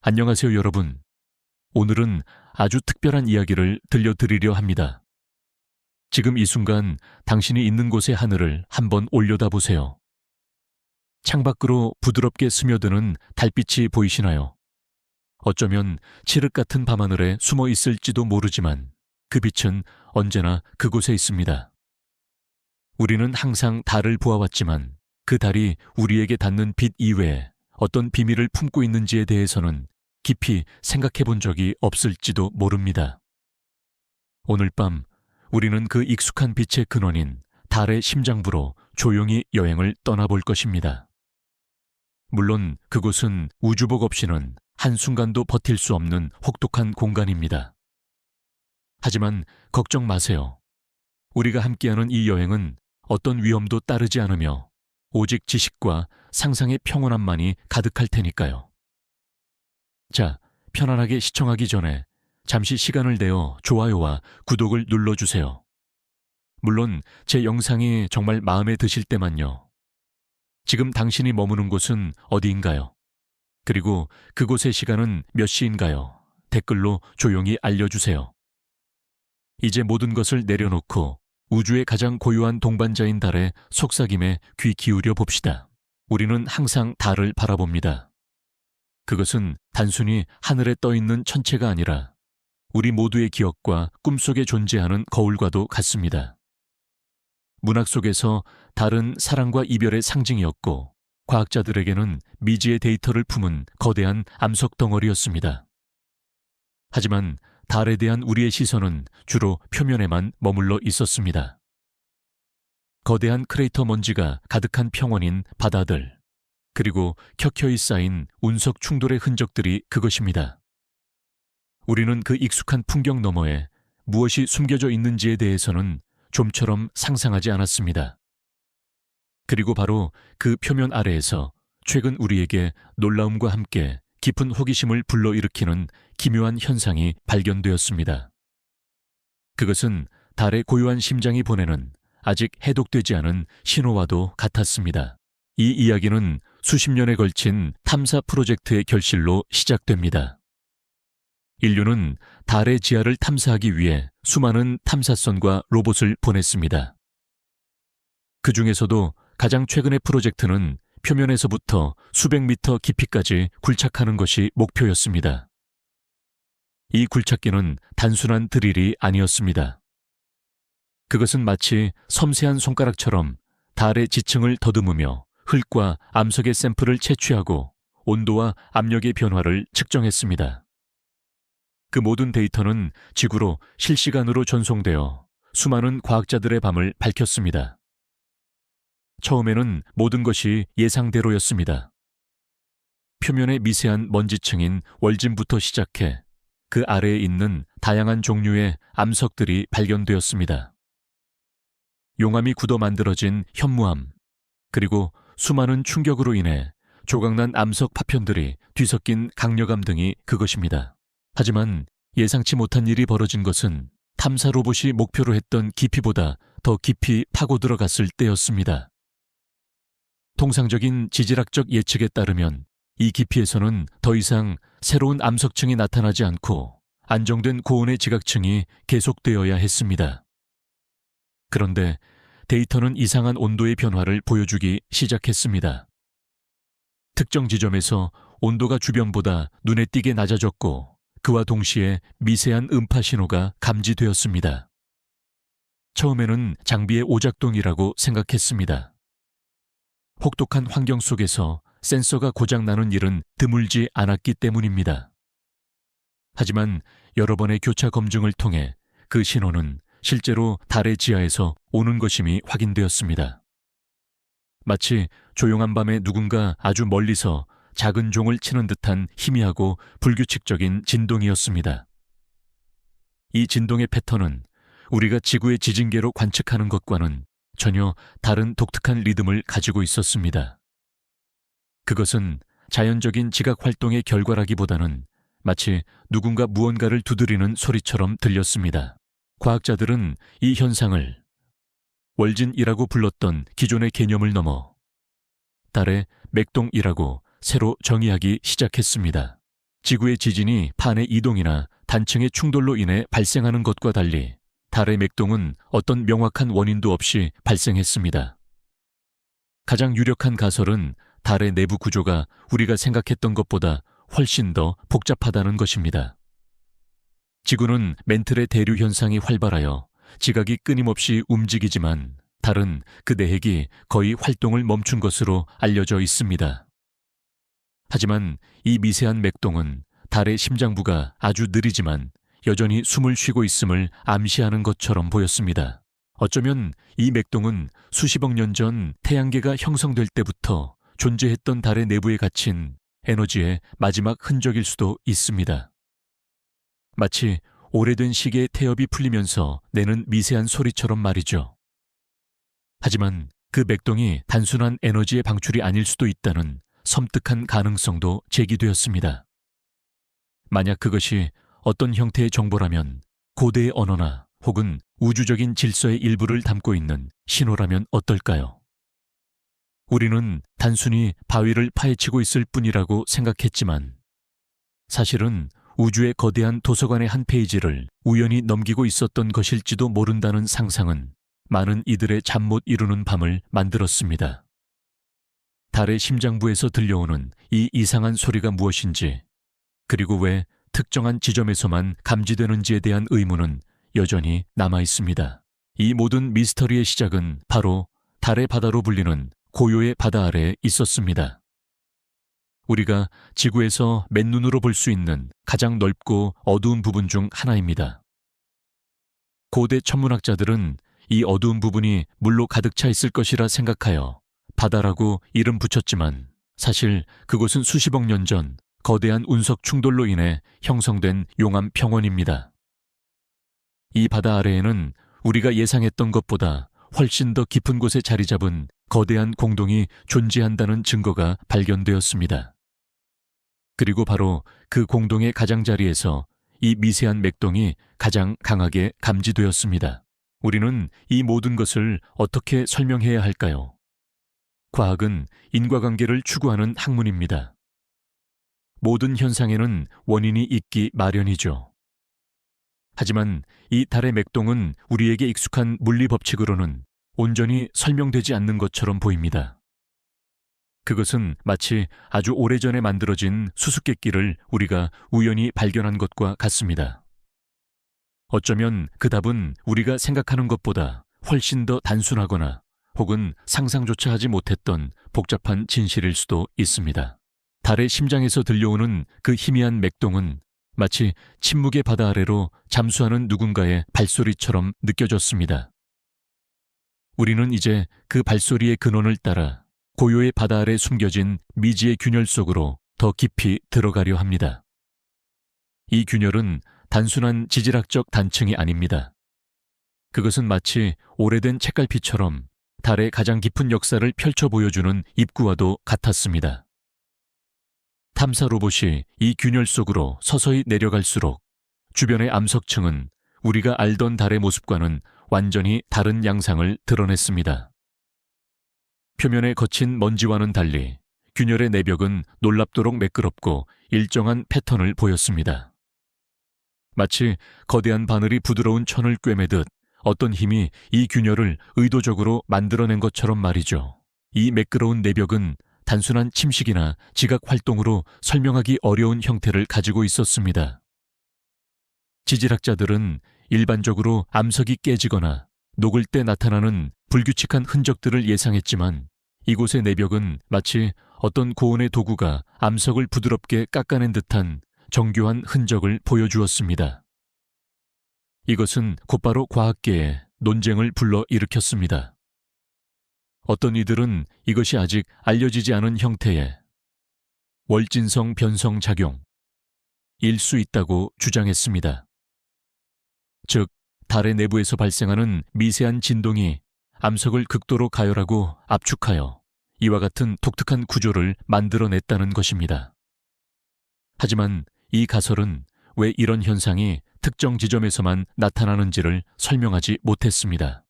안녕하세요, 여러분. 오늘은 아주 특별한 이야기를 들려드리려 합니다. 지금 이 순간 당신이 있는 곳의 하늘을 한번 올려다보세요. 창밖으로 부드럽게 스며드는 달빛이 보이시나요? 어쩌면 칠흑 같은 밤하늘에 숨어 있을지도 모르지만 그 빛은 언제나 그곳에 있습니다. 우리는 항상 달을 보아왔지만 그 달이 우리에게 닿는 빛 이외에 어떤 비밀을 품고 있는지에 대해서는 깊이 생각해 본 적이 없을지도 모릅니다. 오늘 밤 우리는 그 익숙한 빛의 근원인 달의 심장부로 조용히 여행을 떠나볼 것입니다. 물론 그곳은 우주복 없이는 한순간도 버틸 수 없는 혹독한 공간입니다. 하지만 걱정 마세요. 우리가 함께하는 이 여행은 어떤 위험도 따르지 않으며 오직 지식과 상상의 평온함만이 가득할 테니까요. 자, 편안하게 시청하기 전에 잠시 시간을 내어 좋아요와 구독을 눌러주세요. 물론 제 영상이 정말 마음에 드실 때만요. 지금 당신이 머무는 곳은 어디인가요? 그리고 그곳의 시간은 몇 시인가요? 댓글로 조용히 알려주세요. 이제 모든 것을 내려놓고 우주의 가장 고요한 동반자인 달의 속삭임에 귀 기울여 봅시다. 우리는 항상 달을 바라봅니다. 그것은 단순히 하늘에 떠있는 천체가 아니라 우리 모두의 기억과 꿈속에 존재하는 거울과도 같습니다. 문학 속에서 달은 사랑과 이별의 상징이었고 과학자들에게는 미지의 데이터를 품은 거대한 암석 덩어리였습니다. 하지만 달에 대한 우리의 시선은 주로 표면에만 머물러 있었습니다. 거대한 크레이터 먼지가 가득한 평원인 바다들, 그리고 켜켜이 쌓인 운석 충돌의 흔적들이 그것입니다. 우리는 그 익숙한 풍경 너머에 무엇이 숨겨져 있는지에 대해서는 좀처럼 상상하지 않았습니다. 그리고 바로 그 표면 아래에서 최근 우리에게 놀라움과 함께 깊은 호기심을 불러일으키는 기묘한 현상이 발견되었습니다. 그것은 달의 고요한 심장이 보내는 아직 해독되지 않은 신호와도 같았습니다. 이 이야기는 수십 년에 걸친 탐사 프로젝트의 결실로 시작됩니다. 인류는 달의 지하를 탐사하기 위해 수많은 탐사선과 로봇을 보냈습니다. 그 중에서도 가장 최근의 프로젝트는 표면에서부터 수백 미터 깊이까지 굴착하는 것이 목표였습니다. 이 굴착기는 단순한 드릴이 아니었습니다. 그것은 마치 섬세한 손가락처럼 달의 지층을 더듬으며 흙과 암석의 샘플을 채취하고 온도와 압력의 변화를 측정했습니다. 그 모든 데이터는 지구로 실시간으로 전송되어 수많은 과학자들의 밤을 밝혔습니다. 처음에는 모든 것이 예상대로였습니다. 표면의 미세한 먼지층인 월진부터 시작해 그 아래에 있는 다양한 종류의 암석들이 발견되었습니다. 용암이 굳어 만들어진 현무암, 그리고 수많은 충격으로 인해 조각난 암석 파편들이 뒤섞인 강력암 등이 그것입니다. 하지만 예상치 못한 일이 벌어진 것은 탐사 로봇이 목표로 했던 깊이보다 더 깊이 파고 들어갔을 때였습니다. 통상적인 지질학적 예측에 따르면 이 깊이에서는 더 이상 새로운 암석층이 나타나지 않고 안정된 고온의 지각층이 계속되어야 했습니다. 그런데 데이터는 이상한 온도의 변화를 보여주기 시작했습니다. 특정 지점에서 온도가 주변보다 눈에 띄게 낮아졌고 그와 동시에 미세한 음파 신호가 감지되었습니다. 처음에는 장비의 오작동이라고 생각했습니다. 혹독한 환경 속에서 센서가 고장나는 일은 드물지 않았기 때문입니다. 하지만 여러 번의 교차 검증을 통해 그 신호는 실제로 달의 지하에서 오는 것임이 확인되었습니다. 마치 조용한 밤에 누군가 아주 멀리서 작은 종을 치는 듯한 희미하고 불규칙적인 진동이었습니다. 이 진동의 패턴은 우리가 지구의 지진계로 관측하는 것과는 전혀 다른 독특한 리듬을 가지고 있었습니다. 그것은 자연적인 지각 활동의 결과라기보다는 마치 누군가 무언가를 두드리는 소리처럼 들렸습니다. 과학자들은 이 현상을 월진이라고 불렀던 기존의 개념을 넘어 달의 맥동이라고 새로 정의하기 시작했습니다. 지구의 지진이 판의 이동이나 단층의 충돌로 인해 발생하는 것과 달리 달의 맥동은 어떤 명확한 원인도 없이 발생했습니다. 가장 유력한 가설은 달의 내부 구조가 우리가 생각했던 것보다 훨씬 더 복잡하다는 것입니다. 지구는 멘틀의 대류 현상이 활발하여 지각이 끊임없이 움직이지만 달은 그 내핵이 거의 활동을 멈춘 것으로 알려져 있습니다. 하지만 이 미세한 맥동은 달의 심장부가 아주 느리지만 여전히 숨을 쉬고 있음을 암시하는 것처럼 보였습니다. 어쩌면 이 맥동은 수십억 년 전 태양계가 형성될 때부터 존재했던 달의 내부에 갇힌 에너지의 마지막 흔적일 수도 있습니다. 마치 오래된 시계의 태엽이 풀리면서 내는 미세한 소리처럼 말이죠. 하지만 그 맥동이 단순한 에너지의 방출이 아닐 수도 있다는 섬뜩한 가능성도 제기되었습니다. 만약 그것이 어떤 형태의 정보라면 고대의 언어나 혹은 우주적인 질서의 일부를 담고 있는 신호라면 어떨까요? 우리는 단순히 바위를 파헤치고 있을 뿐이라고 생각했지만 사실은 우주의 거대한 도서관의 한 페이지를 우연히 넘기고 있었던 것일지도 모른다는 상상은 많은 이들의 잠 못 이루는 밤을 만들었습니다. 달의 심장부에서 들려오는 이 이상한 소리가 무엇인지, 그리고 왜 특정한 지점에서만 감지되는지에 대한 의문은 여전히 남아 있습니다. 이 모든 미스터리의 시작은 바로 달의 바다로 불리는 고요의 바다 아래에 있었습니다. 우리가 지구에서 맨눈으로 볼 수 있는 가장 넓고 어두운 부분 중 하나입니다. 고대 천문학자들은 이 어두운 부분이 물로 가득 차 있을 것이라 생각하여 바다라고 이름 붙였지만 사실 그곳은 수십억 년 전 거대한 운석 충돌로 인해 형성된 용암 평원입니다. 이 바다 아래에는 우리가 예상했던 것보다 훨씬 더 깊은 곳에 자리 잡은 거대한 공동이 존재한다는 증거가 발견되었습니다. 그리고 바로 그 공동의 가장자리에서 이 미세한 맥동이 가장 강하게 감지되었습니다. 우리는 이 모든 것을 어떻게 설명해야 할까요? 과학은 인과관계를 추구하는 학문입니다. 모든 현상에는 원인이 있기 마련이죠. 하지만 이 달의 맥동은 우리에게 익숙한 물리 법칙으로는 온전히 설명되지 않는 것처럼 보입니다. 그것은 마치 아주 오래전에 만들어진 수수께끼를 우리가 우연히 발견한 것과 같습니다. 어쩌면 그 답은 우리가 생각하는 것보다 훨씬 더 단순하거나 혹은 상상조차 하지 못했던 복잡한 진실일 수도 있습니다. 달의 심장에서 들려오는 그 희미한 맥동은 마치 침묵의 바다 아래로 잠수하는 누군가의 발소리처럼 느껴졌습니다. 우리는 이제 그 발소리의 근원을 따라 고요의 바다 아래 숨겨진 미지의 균열 속으로 더 깊이 들어가려 합니다. 이 균열은 단순한 지질학적 단층이 아닙니다. 그것은 마치 오래된 책갈피처럼 달의 가장 깊은 역사를 펼쳐 보여주는 입구와도 같았습니다. 탐사 로봇이 이 균열 속으로 서서히 내려갈수록 주변의 암석층은 우리가 알던 달의 모습과는 완전히 다른 양상을 드러냈습니다. 표면에 거친 먼지와는 달리 균열의 내벽은 놀랍도록 매끄럽고 일정한 패턴을 보였습니다. 마치 거대한 바늘이 부드러운 천을 꿰매듯 어떤 힘이 이 균열을 의도적으로 만들어낸 것처럼 말이죠. 이 매끄러운 내벽은 단순한 침식이나 지각 활동으로 설명하기 어려운 형태를 가지고 있었습니다. 지질학자들은 일반적으로 암석이 깨지거나 녹을 때 나타나는 불규칙한 흔적들을 예상했지만 이곳의 내벽은 마치 어떤 고온의 도구가 암석을 부드럽게 깎아낸 듯한 정교한 흔적을 보여주었습니다. 이것은 곧바로 과학계에 논쟁을 불러일으켰습니다. 어떤 이들은 이것이 아직 알려지지 않은 형태의 월진성 변성 작용일 수 있다고 주장했습니다. 즉, 달의 내부에서 발생하는 미세한 진동이 암석을 극도로 가열하고 압축하여 이와 같은 독특한 구조를 만들어냈다는 것입니다. 하지만 이 가설은 왜 이런 현상이 특정 지점에서만 나타나는지를 설명하지 못했습니다.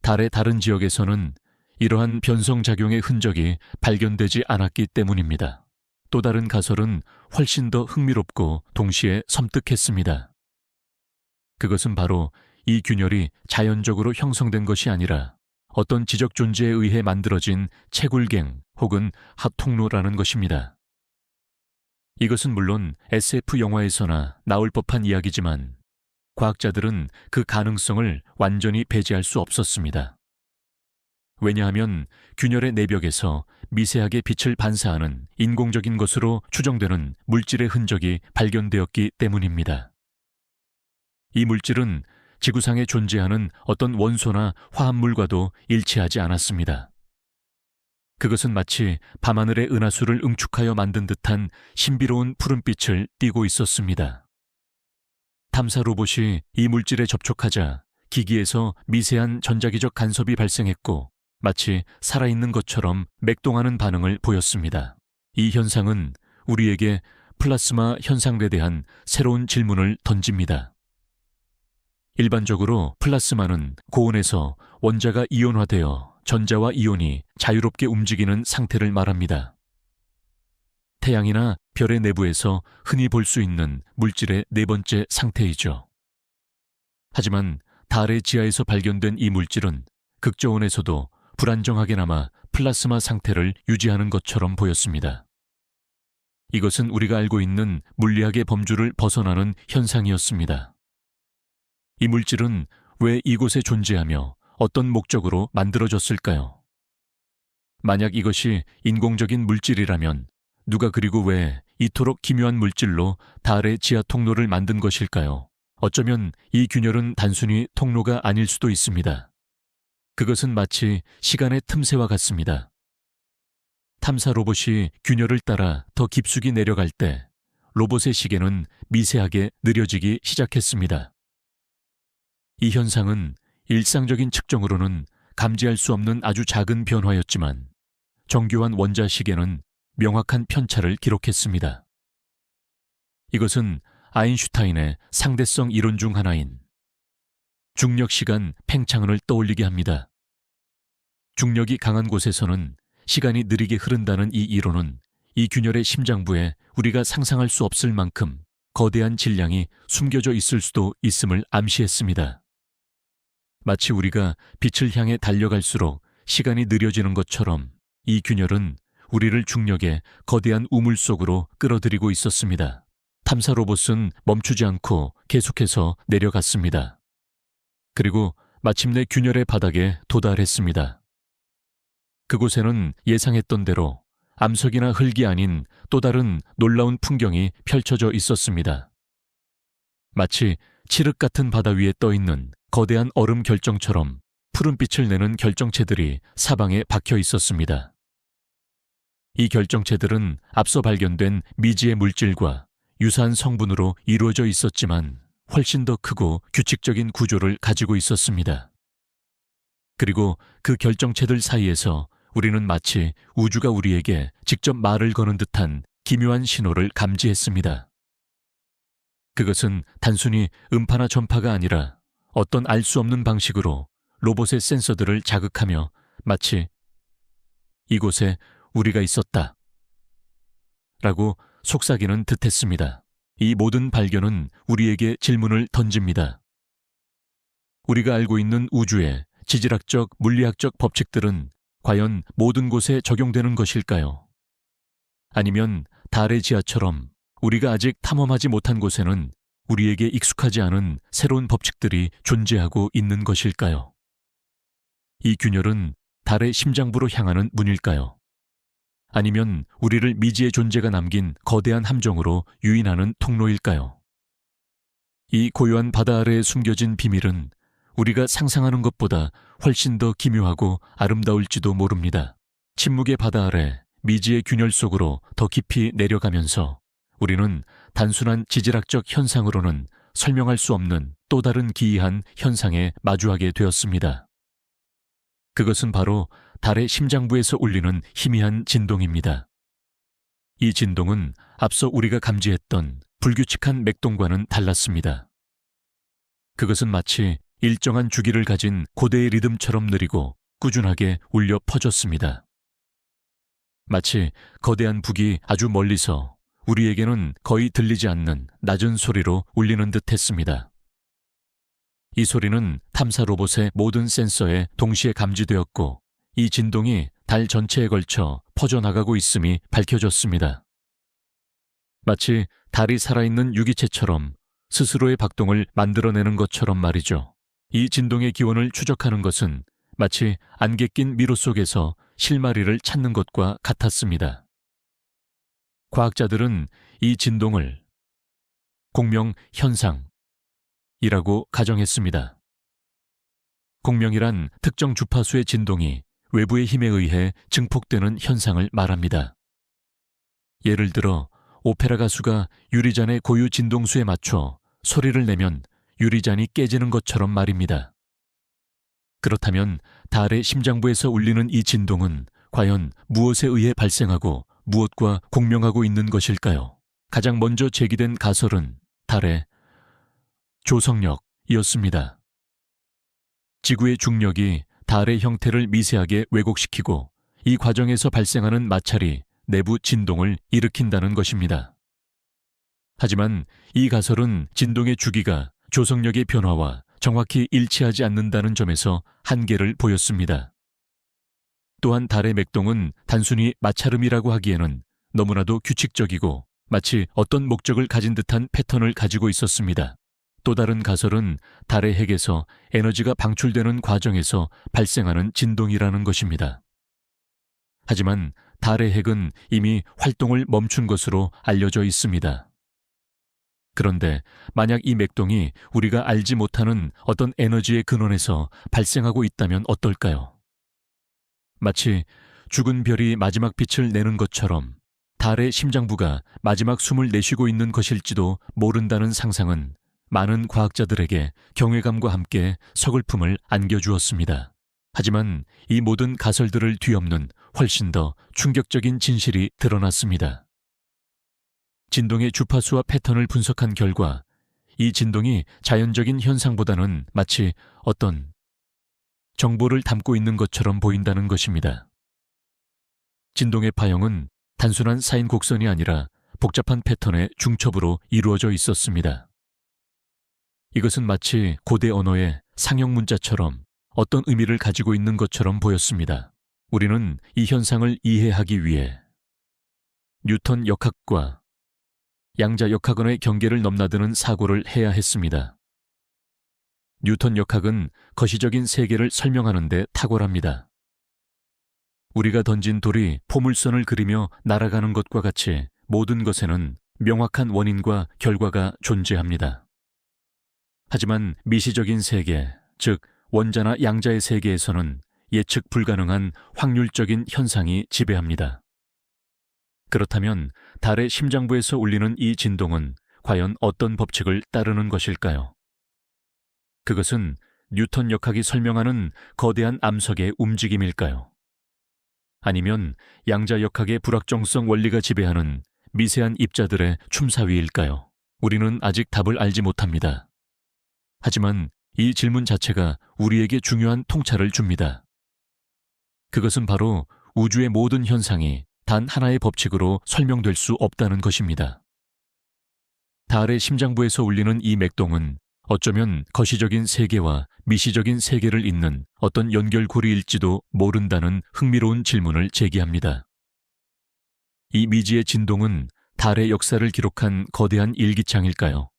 달의 다른 지역에서는 이러한 변성작용의 흔적이 발견되지 않았기 때문입니다. 또 다른 가설은 훨씬 더 흥미롭고 동시에 섬뜩했습니다. 그것은 바로 이 균열이 자연적으로 형성된 것이 아니라 어떤 지적 존재에 의해 만들어진 채굴갱 혹은 합통로라는 것입니다. 이것은 물론 SF 영화에서나 나올 법한 이야기지만 과학자들은 그 가능성을 완전히 배제할 수 없었습니다. 왜냐하면 균열의 내벽에서 미세하게 빛을 반사하는 인공적인 것으로 추정되는 물질의 흔적이 발견되었기 때문입니다. 이 물질은 지구상에 존재하는 어떤 원소나 화합물과도 일치하지 않았습니다. 그것은 마치 밤하늘의 은하수를 응축하여 만든 듯한 신비로운 푸른빛을 띠고 있었습니다. 탐사 로봇이 이 물질에 접촉하자 기기에서 미세한 전자기적 간섭이 발생했고 마치 살아있는 것처럼 맥동하는 반응을 보였습니다. 이 현상은 우리에게 플라스마 현상에 대한 새로운 질문을 던집니다. 일반적으로 플라스마는 고온에서 원자가 이온화되어 전자와 이온이 자유롭게 움직이는 상태를 말합니다. 태양이나 별의 내부에서 흔히 볼 수 있는 물질의 네 번째 상태이죠. 하지만 달의 지하에서 발견된 이 물질은 극저온에서도 불안정하게나마 플라스마 상태를 유지하는 것처럼 보였습니다. 이것은 우리가 알고 있는 물리학의 범주를 벗어나는 현상이었습니다. 이 물질은 왜 이곳에 존재하며 어떤 목적으로 만들어졌을까요? 만약 이것이 인공적인 물질이라면 누가 그리고 왜 이토록 기묘한 물질로 달의 지하 통로를 만든 것일까요? 어쩌면 이 균열은 단순히 통로가 아닐 수도 있습니다. 그것은 마치 시간의 틈새와 같습니다. 탐사 로봇이 균열을 따라 더 깊숙이 내려갈 때 로봇의 시계는 미세하게 느려지기 시작했습니다. 이 현상은 일상적인 측정으로는 감지할 수 없는 아주 작은 변화였지만 정교한 원자 시계는 명확한 편차를 기록했습니다. 이것은 아인슈타인의 상대성 이론 중 하나인 중력시간 팽창론을 떠올리게 합니다. 중력이 강한 곳에서는 시간이 느리게 흐른다는 이 이론은 이 균열의 심장부에 우리가 상상할 수 없을 만큼 거대한 질량이 숨겨져 있을 수도 있음을 암시했습니다. 마치 우리가 빛을 향해 달려갈수록 시간이 느려지는 것처럼 이 균열은 우리를 중력의 거대한 우물 속으로 끌어들이고 있었습니다. 탐사 로봇은 멈추지 않고 계속해서 내려갔습니다. 그리고 마침내 균열의 바닥에 도달했습니다. 그곳에는 예상했던 대로 암석이나 흙이 아닌 또 다른 놀라운 풍경이 펼쳐져 있었습니다. 마치 칠흑 같은 바다 위에 떠있는 거대한 얼음 결정처럼 푸른빛을 내는 결정체들이 사방에 박혀 있었습니다. 이 결정체들은 앞서 발견된 미지의 물질과 유사한 성분으로 이루어져 있었지만 훨씬 더 크고 규칙적인 구조를 가지고 있었습니다. 그리고 그 결정체들 사이에서 우리는 마치 우주가 우리에게 직접 말을 거는 듯한 기묘한 신호를 감지했습니다. 그것은 단순히 음파나 전파가 아니라 어떤 알 수 없는 방식으로 로봇의 센서들을 자극하며 마치 이곳에 우리가 있었다 라고 속삭이는 듯했습니다. 이 모든 발견은 우리에게 질문을 던집니다. 우리가 알고 있는 우주의 지질학적, 물리학적 법칙들은 과연 모든 곳에 적용되는 것일까요? 아니면 달의 지하처럼 우리가 아직 탐험하지 못한 곳에는 우리에게 익숙하지 않은 새로운 법칙들이 존재하고 있는 것일까요? 이 균열은 달의 심장부로 향하는 문일까요? 아니면 우리를 미지의 존재가 남긴 거대한 함정으로 유인하는 통로일까요? 이 고요한 바다 아래에 숨겨진 비밀은 우리가 상상하는 것보다 훨씬 더 기묘하고 아름다울지도 모릅니다. 침묵의 바다 아래 미지의 균열 속으로 더 깊이 내려가면서 우리는 단순한 지질학적 현상으로는 설명할 수 없는 또 다른 기이한 현상에 마주하게 되었습니다. 그것은 바로 달의 심장부에서 울리는 희미한 진동입니다. 이 진동은 앞서 우리가 감지했던 불규칙한 맥동과는 달랐습니다. 그것은 마치 일정한 주기를 가진 고대의 리듬처럼 느리고 꾸준하게 울려 퍼졌습니다. 마치 거대한 북이 아주 멀리서 우리에게는 거의 들리지 않는 낮은 소리로 울리는 듯 했습니다. 이 소리는 탐사 로봇의 모든 센서에 동시에 감지되었고 이 진동이 달 전체에 걸쳐 퍼져나가고 있음이 밝혀졌습니다. 마치 달이 살아있는 유기체처럼 스스로의 박동을 만들어내는 것처럼 말이죠. 이 진동의 기원을 추적하는 것은 마치 안개 낀 미로 속에서 실마리를 찾는 것과 같았습니다. 과학자들은 이 진동을 공명 현상이라고 가정했습니다. 공명이란 특정 주파수의 진동이 외부의 힘에 의해 증폭되는 현상을 말합니다. 예를 들어 오페라 가수가 유리잔의 고유 진동수에 맞춰 소리를 내면 유리잔이 깨지는 것처럼 말입니다. 그렇다면 달의 심장부에서 울리는 이 진동은 과연 무엇에 의해 발생하고 무엇과 공명하고 있는 것일까요? 가장 먼저 제기된 가설은 달의 조성력이었습니다. 지구의 중력이 달의 형태를 미세하게 왜곡시키고 이 과정에서 발생하는 마찰이 내부 진동을 일으킨다는 것입니다. 하지만 이 가설은 진동의 주기가 조성력의 변화와 정확히 일치하지 않는다는 점에서 한계를 보였습니다. 또한 달의 맥동은 단순히 마찰음이라고 하기에는 너무나도 규칙적이고 마치 어떤 목적을 가진 듯한 패턴을 가지고 있었습니다. 또 다른 가설은 달의 핵에서 에너지가 방출되는 과정에서 발생하는 진동이라는 것입니다. 하지만 달의 핵은 이미 활동을 멈춘 것으로 알려져 있습니다. 그런데 만약 이 맥동이 우리가 알지 못하는 어떤 에너지의 근원에서 발생하고 있다면 어떨까요? 마치 죽은 별이 마지막 빛을 내는 것처럼 달의 심장부가 마지막 숨을 내쉬고 있는 것일지도 모른다는 상상은 많은 과학자들에게 경외감과 함께 서글픔을 안겨주었습니다. 하지만 이 모든 가설들을 뒤엎는 훨씬 더 충격적인 진실이 드러났습니다. 진동의 주파수와 패턴을 분석한 결과 이 진동이 자연적인 현상보다는 마치 어떤 정보를 담고 있는 것처럼 보인다는 것입니다. 진동의 파형은 단순한 사인 곡선이 아니라 복잡한 패턴의 중첩으로 이루어져 있었습니다. 이것은 마치 고대 언어의 상형 문자처럼 어떤 의미를 가지고 있는 것처럼 보였습니다. 우리는 이 현상을 이해하기 위해 뉴턴 역학과 양자 역학원의 경계를 넘나드는 사고를 해야 했습니다. 뉴턴 역학은 거시적인 세계를 설명하는 데 탁월합니다. 우리가 던진 돌이 포물선을 그리며 날아가는 것과 같이 모든 것에는 명확한 원인과 결과가 존재합니다. 하지만 미시적인 세계, 즉 원자나 양자의 세계에서는 예측 불가능한 확률적인 현상이 지배합니다. 그렇다면 달의 심장부에서 울리는 이 진동은 과연 어떤 법칙을 따르는 것일까요? 그것은 뉴턴 역학이 설명하는 거대한 암석의 움직임일까요? 아니면 양자 역학의 불확정성 원리가 지배하는 미세한 입자들의 춤사위일까요? 우리는 아직 답을 알지 못합니다. 하지만 이 질문 자체가 우리에게 중요한 통찰을 줍니다. 그것은 바로 우주의 모든 현상이 단 하나의 법칙으로 설명될 수 없다는 것입니다. 달의 심장부에서 울리는 이 맥동은 어쩌면 거시적인 세계와 미시적인 세계를 잇는 어떤 연결고리일지도 모른다는 흥미로운 질문을 제기합니다. 이 미지의 진동은 달의 역사를 기록한 거대한 일기장일까요?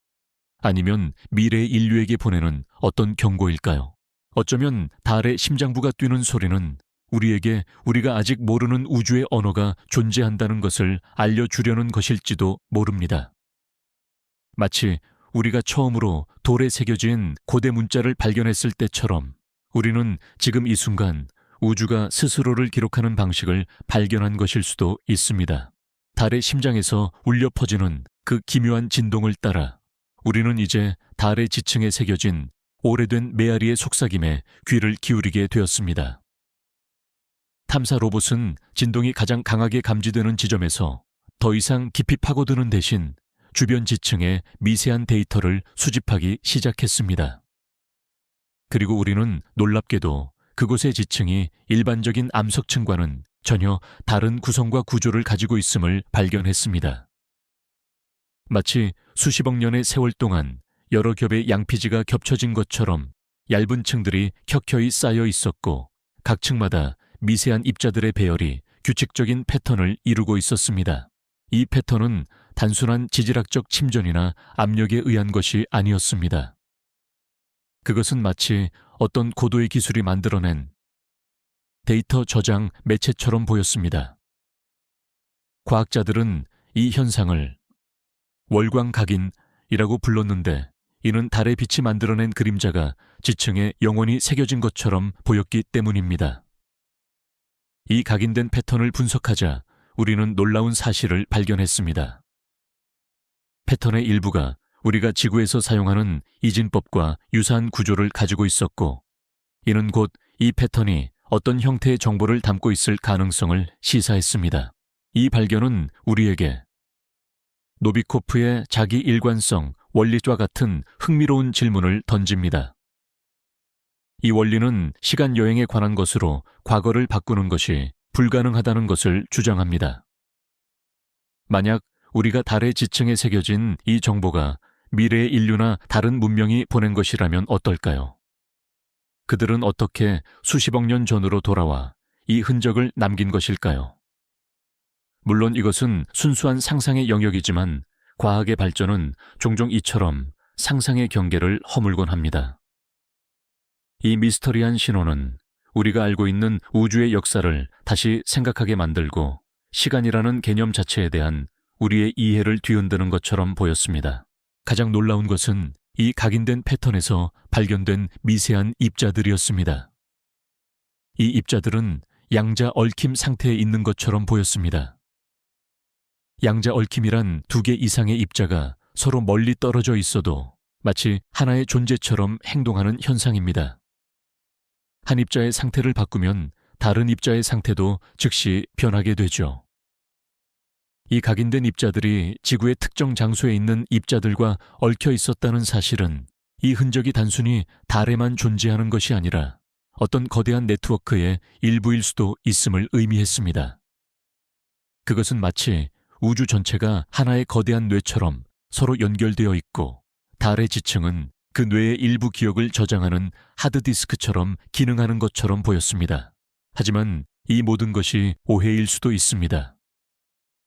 아니면 미래의 인류에게 보내는 어떤 경고일까요? 어쩌면 달의 심장부가 뛰는 소리는 우리에게 우리가 아직 모르는 우주의 언어가 존재한다는 것을 알려주려는 것일지도 모릅니다. 마치 우리가 처음으로 돌에 새겨진 고대 문자를 발견했을 때처럼 우리는 지금 이 순간 우주가 스스로를 기록하는 방식을 발견한 것일 수도 있습니다. 달의 심장에서 울려 퍼지는 그 기묘한 진동을 따라 우리는 이제 달의 지층에 새겨진 오래된 메아리의 속삭임에 귀를 기울이게 되었습니다. 탐사 로봇은 진동이 가장 강하게 감지되는 지점에서 더 이상 깊이 파고드는 대신 주변 지층의 미세한 데이터를 수집하기 시작했습니다. 그리고 우리는 놀랍게도 그곳의 지층이 일반적인 암석층과는 전혀 다른 구성과 구조를 가지고 있음을 발견했습니다. 마치 수십억 년의 세월 동안 여러 겹의 양피지가 겹쳐진 것처럼 얇은 층들이 켜켜이 쌓여 있었고 각 층마다 미세한 입자들의 배열이 규칙적인 패턴을 이루고 있었습니다. 이 패턴은 단순한 지질학적 침전이나 압력에 의한 것이 아니었습니다. 그것은 마치 어떤 고도의 기술이 만들어낸 데이터 저장 매체처럼 보였습니다. 과학자들은 이 현상을 월광각인이라고 불렀는데 이는 달의 빛이 만들어낸 그림자가 지층에 영원히 새겨진 것처럼 보였기 때문입니다. 이 각인된 패턴을 분석하자 우리는 놀라운 사실을 발견했습니다. 패턴의 일부가 우리가 지구에서 사용하는 이진법과 유사한 구조를 가지고 있었고, 이는 곧 이 패턴이 어떤 형태의 정보를 담고 있을 가능성을 시사했습니다. 이 발견은 우리에게 노비코프의 자기 일관성 원리와 같은 흥미로운 질문을 던집니다. 이 원리는 시간 여행에 관한 것으로 과거를 바꾸는 것이 불가능하다는 것을 주장합니다. 만약 우리가 달의 지층에 새겨진 이 정보가 미래의 인류나 다른 문명이 보낸 것이라면 어떨까요? 그들은 어떻게 수십억 년 전으로 돌아와 이 흔적을 남긴 것일까요? 물론 이것은 순수한 상상의 영역이지만 과학의 발전은 종종 이처럼 상상의 경계를 허물곤 합니다. 이 미스터리한 신호는 우리가 알고 있는 우주의 역사를 다시 생각하게 만들고 시간이라는 개념 자체에 대한 우리의 이해를 뒤흔드는 것처럼 보였습니다. 가장 놀라운 것은 이 각인된 패턴에서 발견된 미세한 입자들이었습니다. 이 입자들은 양자 얽힘 상태에 있는 것처럼 보였습니다. 양자 얽힘이란 2개 이상의 입자가 서로 멀리 떨어져 있어도 마치 하나의 존재처럼 행동하는 현상입니다. 한 입자의 상태를 바꾸면 다른 입자의 상태도 즉시 변하게 되죠. 이 각인된 입자들이 지구의 특정 장소에 있는 입자들과 얽혀 있었다는 사실은 이 흔적이 단순히 달에만 존재하는 것이 아니라 어떤 거대한 네트워크의 일부일 수도 있음을 의미했습니다. 그것은 마치 우주 전체가 하나의 거대한 뇌처럼 서로 연결되어 있고 달의 지층은 그 뇌의 일부 기억을 저장하는 하드디스크처럼 기능하는 것처럼 보였습니다. 하지만 이 모든 것이 오해일 수도 있습니다.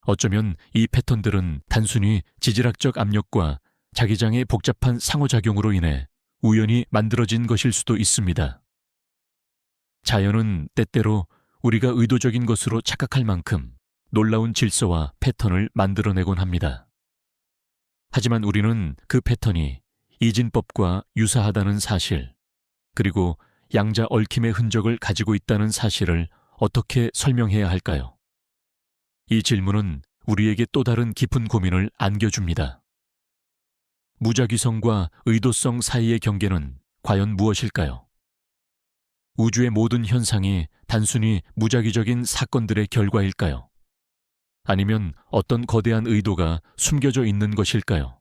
어쩌면 이 패턴들은 단순히 지질학적 압력과 자기장의 복잡한 상호작용으로 인해 우연히 만들어진 것일 수도 있습니다. 자연은 때때로 우리가 의도적인 것으로 착각할 만큼 놀라운 질서와 패턴을 만들어내곤 합니다. 하지만 우리는 그 패턴이 이진법과 유사하다는 사실, 그리고 양자 얽힘의 흔적을 가지고 있다는 사실을 어떻게 설명해야 할까요? 이 질문은 우리에게 또 다른 깊은 고민을 안겨줍니다. 무작위성과 의도성 사이의 경계는 과연 무엇일까요? 우주의 모든 현상이 단순히 무작위적인 사건들의 결과일까요? 아니면 어떤 거대한 의도가 숨겨져 있는 것일까요?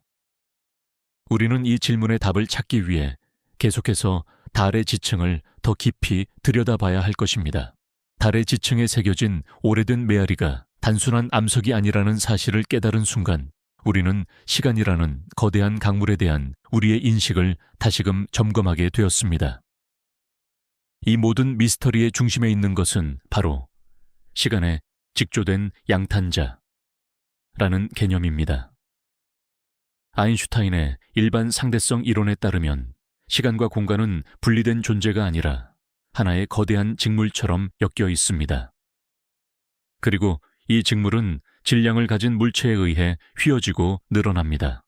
우리는 이 질문의 답을 찾기 위해 계속해서 달의 지층을 더 깊이 들여다봐야 할 것입니다. 달의 지층에 새겨진 오래된 메아리가 단순한 암석이 아니라는 사실을 깨달은 순간 우리는 시간이라는 거대한 강물에 대한 우리의 인식을 다시금 점검하게 되었습니다. 이 모든 미스터리의 중심에 있는 것은 바로 시간에 직조된 양탄자라는 개념입니다. 아인슈타인의 일반 상대성 이론에 따르면 시간과 공간은 분리된 존재가 아니라 하나의 거대한 직물처럼 엮여 있습니다. 그리고 이 직물은 질량을 가진 물체에 의해 휘어지고 늘어납니다.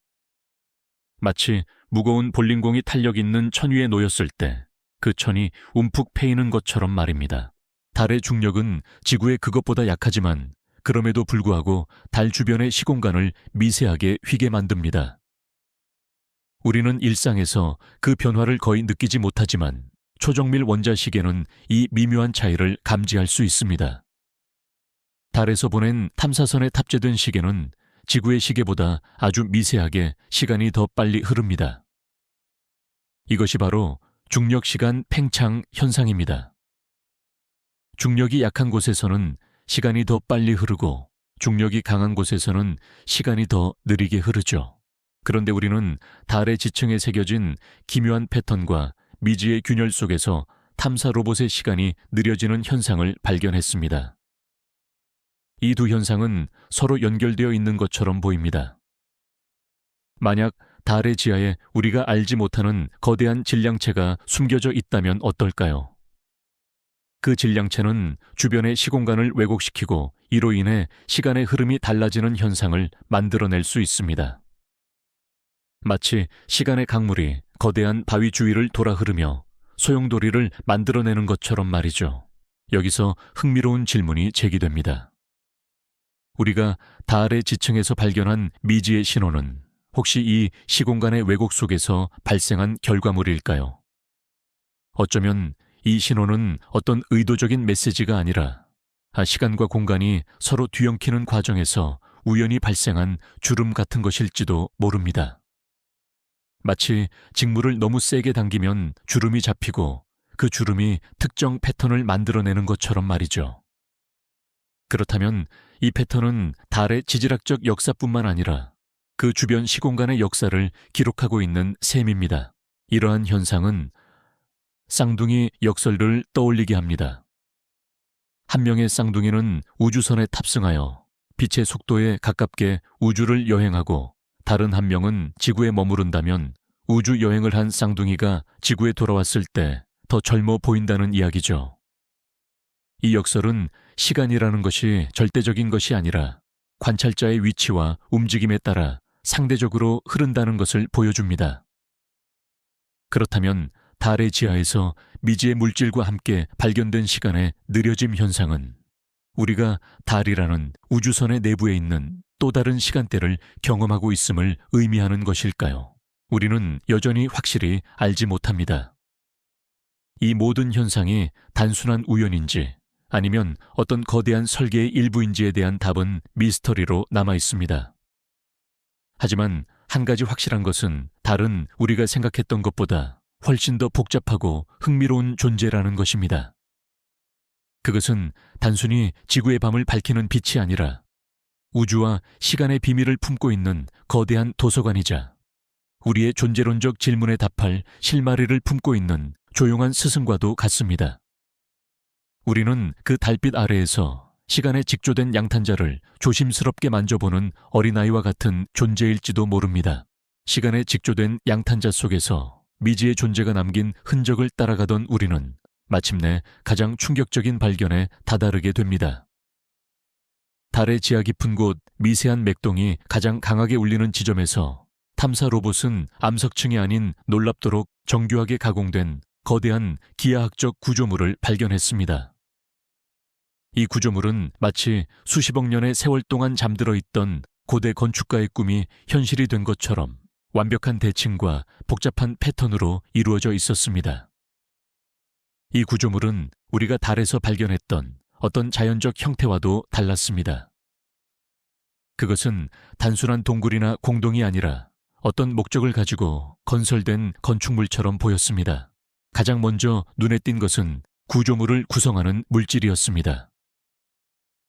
마치 무거운 볼링공이 탄력 있는 천 위에 놓였을 때 그 천이 움푹 패이는 것처럼 말입니다. 달의 중력은 지구의 그것보다 약하지만 그럼에도 불구하고 달 주변의 시공간을 미세하게 휘게 만듭니다. 우리는 일상에서 그 변화를 거의 느끼지 못하지만 초정밀 원자시계는 이 미묘한 차이를 감지할 수 있습니다. 달에서 보낸 탐사선에 탑재된 시계는 지구의 시계보다 아주 미세하게 시간이 더 빨리 흐릅니다. 이것이 바로 중력시간 팽창 현상입니다. 중력이 약한 곳에서는 시간이 더 빨리 흐르고 중력이 강한 곳에서는 시간이 더 느리게 흐르죠. 그런데 우리는 달의 지층에 새겨진 기묘한 패턴과 미지의 균열 속에서 탐사 로봇의 시간이 느려지는 현상을 발견했습니다. 이 두 현상은 서로 연결되어 있는 것처럼 보입니다. 만약 달의 지하에 우리가 알지 못하는 거대한 질량체가 숨겨져 있다면 어떨까요? 그 질량체는 주변의 시공간을 왜곡시키고 이로 인해 시간의 흐름이 달라지는 현상을 만들어낼 수 있습니다. 마치 시간의 강물이 거대한 바위 주위를 돌아 흐르며 소용돌이를 만들어내는 것처럼 말이죠. 여기서 흥미로운 질문이 제기됩니다. 우리가 달의 지층에서 발견한 미지의 신호는 혹시 이 시공간의 왜곡 속에서 발생한 결과물일까요? 어쩌면 이 신호는 어떤 의도적인 메시지가 아니라 시간과 공간이 서로 뒤엉키는 과정에서 우연히 발생한 주름 같은 것일지도 모릅니다. 마치 직물을 너무 세게 당기면 주름이 잡히고 그 주름이 특정 패턴을 만들어내는 것처럼 말이죠. 그렇다면 이 패턴은 달의 지질학적 역사뿐만 아니라 그 주변 시공간의 역사를 기록하고 있는 셈입니다. 이러한 현상은 쌍둥이 역설을 떠올리게 합니다. 한 명의 쌍둥이는 우주선에 탑승하여 빛의 속도에 가깝게 우주를 여행하고 다른 한 명은 지구에 머무른다면 우주 여행을 한 쌍둥이가 지구에 돌아왔을 때 더 젊어 보인다는 이야기죠. 이 역설은 시간이라는 것이 절대적인 것이 아니라 관찰자의 위치와 움직임에 따라 상대적으로 흐른다는 것을 보여줍니다. 그렇다면 달의 지하에서 미지의 물질과 함께 발견된 시간의 느려짐 현상은 우리가 달이라는 우주선의 내부에 있는 또 다른 시간대를 경험하고 있음을 의미하는 것일까요? 우리는 여전히 확실히 알지 못합니다. 이 모든 현상이 단순한 우연인지 아니면 어떤 거대한 설계의 일부인지에 대한 답은 미스터리로 남아 있습니다. 하지만 한 가지 확실한 것은 달은 우리가 생각했던 것보다 훨씬 더 복잡하고 흥미로운 존재라는 것입니다. 그것은 단순히 지구의 밤을 밝히는 빛이 아니라 우주와 시간의 비밀을 품고 있는 거대한 도서관이자 우리의 존재론적 질문에 답할 실마리를 품고 있는 조용한 스승과도 같습니다. 우리는 그 달빛 아래에서 시간에 직조된 양탄자를 조심스럽게 만져보는 어린아이와 같은 존재일지도 모릅니다. 시간에 직조된 양탄자 속에서 미지의 존재가 남긴 흔적을 따라가던 우리는 마침내 가장 충격적인 발견에 다다르게 됩니다. 달의 지하 깊은 곳 미세한 맥동이 가장 강하게 울리는 지점에서 탐사 로봇은 암석층이 아닌 놀랍도록 정교하게 가공된 거대한 기하학적 구조물을 발견했습니다. 이 구조물은 마치 수십억 년의 세월 동안 잠들어 있던 고대 건축가의 꿈이 현실이 된 것처럼 완벽한 대칭과 복잡한 패턴으로 이루어져 있었습니다. 이 구조물은 우리가 달에서 발견했던 어떤 자연적 형태와도 달랐습니다. 그것은 단순한 동굴이나 공동이 아니라 어떤 목적을 가지고 건설된 건축물처럼 보였습니다. 가장 먼저 눈에 띈 것은 구조물을 구성하는 물질이었습니다.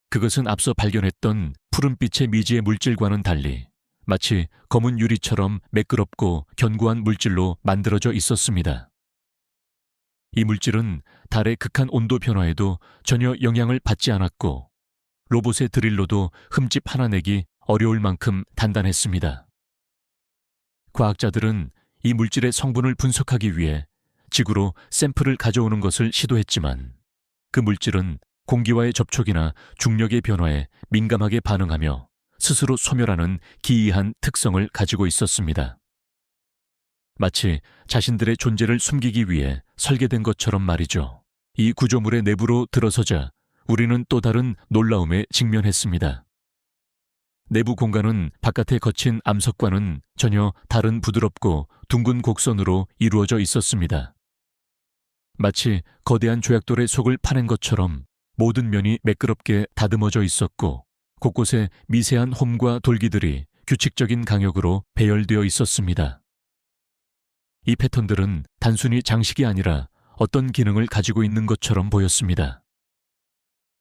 그것은 앞서 발견했던 푸른빛의 미지의 물질과는 달리 마치 검은 유리처럼 매끄럽고 견고한 물질로 만들어져 있었습니다. 이 물질은 달의 극한 온도 변화에도 전혀 영향을 받지 않았고 로봇의 드릴로도 흠집 하나 내기 어려울 만큼 단단했습니다. 과학자들은 이 물질의 성분을 분석하기 위해 지구로 샘플을 가져오는 것을 시도했지만 그 물질은 공기와의 접촉이나 중력의 변화에 민감하게 반응하며 스스로 소멸하는 기이한 특성을 가지고 있었습니다. 마치 자신들의 존재를 숨기기 위해 설계된 것처럼 말이죠. 이 구조물의 내부로 들어서자 우리는 또 다른 놀라움에 직면했습니다. 내부 공간은 바깥에 거친 암석과는 전혀 다른 부드럽고 둥근 곡선으로 이루어져 있었습니다. 마치 거대한 조약돌의 속을 파낸 것처럼 모든 면이 매끄럽게 다듬어져 있었고 곳곳에 미세한 홈과 돌기들이 규칙적인 강역으로 배열되어 있었습니다. 이 패턴들은 단순히 장식이 아니라 어떤 기능을 가지고 있는 것처럼 보였습니다.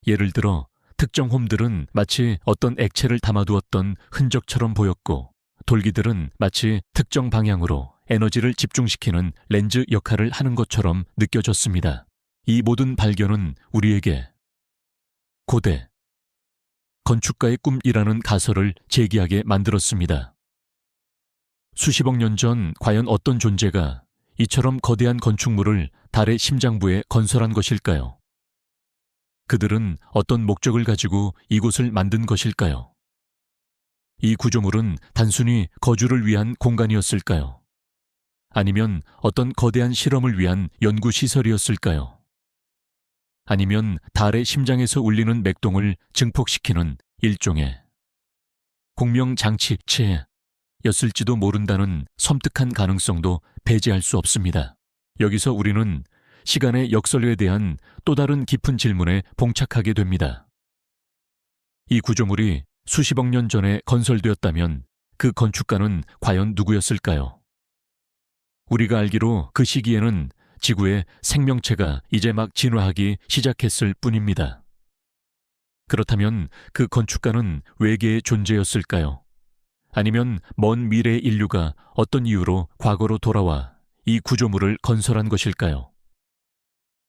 예를 들어 특정 홈들은 마치 어떤 액체를 담아두었던 흔적처럼 보였고, 돌기들은 마치 특정 방향으로 에너지를 집중시키는 렌즈 역할을 하는 것처럼 느껴졌습니다. 이 모든 발견은 우리에게 고대, 건축가의 꿈이라는 가설을 제기하게 만들었습니다. 수십억 년 전 과연 어떤 존재가 이처럼 거대한 건축물을 달의 심장부에 건설한 것일까요? 그들은 어떤 목적을 가지고 이곳을 만든 것일까요? 이 구조물은 단순히 거주를 위한 공간이었을까요? 아니면 어떤 거대한 실험을 위한 연구시설이었을까요? 아니면 달의 심장에서 울리는 맥동을 증폭시키는 일종의 공명장치체였을지도 모른다는 섬뜩한 가능성도 배제할 수 없습니다. 여기서 우리는 시간의 역설에 대한 또 다른 깊은 질문에 봉착하게 됩니다. 이 구조물이 수십억 년 전에 건설되었다면 그 건축가는 과연 누구였을까요? 우리가 알기로 그 시기에는 지구의 생명체가 이제 막 진화하기 시작했을 뿐입니다. 그렇다면 그 건축가는 외계의 존재였을까요? 아니면 먼 미래의 인류가 어떤 이유로 과거로 돌아와 이 구조물을 건설한 것일까요?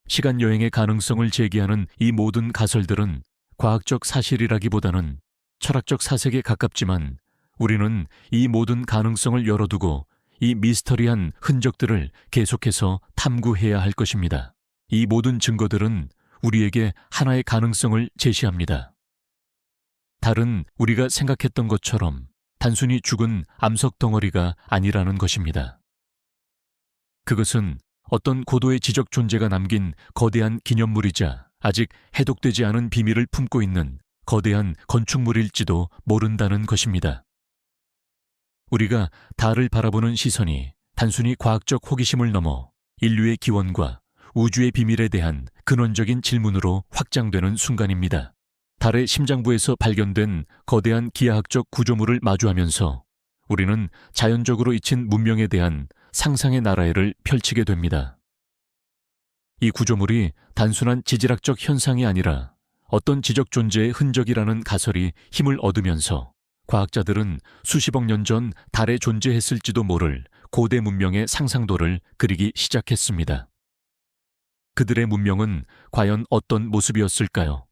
시간 여행의 가능성을 제기하는 이 모든 가설들은 과학적 사실이라기보다는 철학적 사색에 가깝지만, 우리는 이 모든 가능성을 열어두고 이 미스터리한 흔적들을 계속해서 탐구해야 할 것입니다. 이 모든 증거들은 우리에게 하나의 가능성을 제시합니다. 달은 우리가 생각했던 것처럼 단순히 죽은 암석 덩어리가 아니라는 것입니다. 그것은 어떤 고도의 지적 존재가 남긴 거대한 기념물이자 아직 해독되지 않은 비밀을 품고 있는 거대한 건축물일지도 모른다는 것입니다. 우리가 달을 바라보는 시선이 단순히 과학적 호기심을 넘어 인류의 기원과 우주의 비밀에 대한 근원적인 질문으로 확장되는 순간입니다. 달의 심장부에서 발견된 거대한 기하학적 구조물을 마주하면서 우리는 자연적으로 잊힌 문명에 대한 상상의 나라를 펼치게 됩니다. 이 구조물이 단순한 지질학적 현상이 아니라 어떤 지적 존재의 흔적이라는 가설이 힘을 얻으면서 과학자들은 수십억 년 전 달에 존재했을지도 모를 고대 문명의 상상도를 그리기 시작했습니다. 그들의 문명은 과연 어떤 모습이었을까요?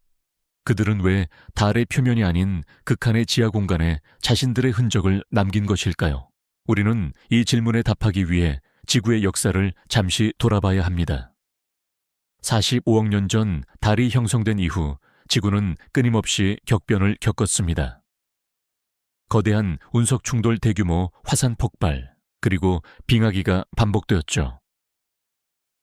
그들은 왜 달의 표면이 아닌 극한의 지하 공간에 자신들의 흔적을 남긴 것일까요? 우리는 이 질문에 답하기 위해 지구의 역사를 잠시 돌아봐야 합니다. 45억 년 전 달이 형성된 이후 지구는 끊임없이 격변을 겪었습니다. 거대한 운석 충돌 대규모 화산 폭발, 그리고 빙하기가 반복되었죠.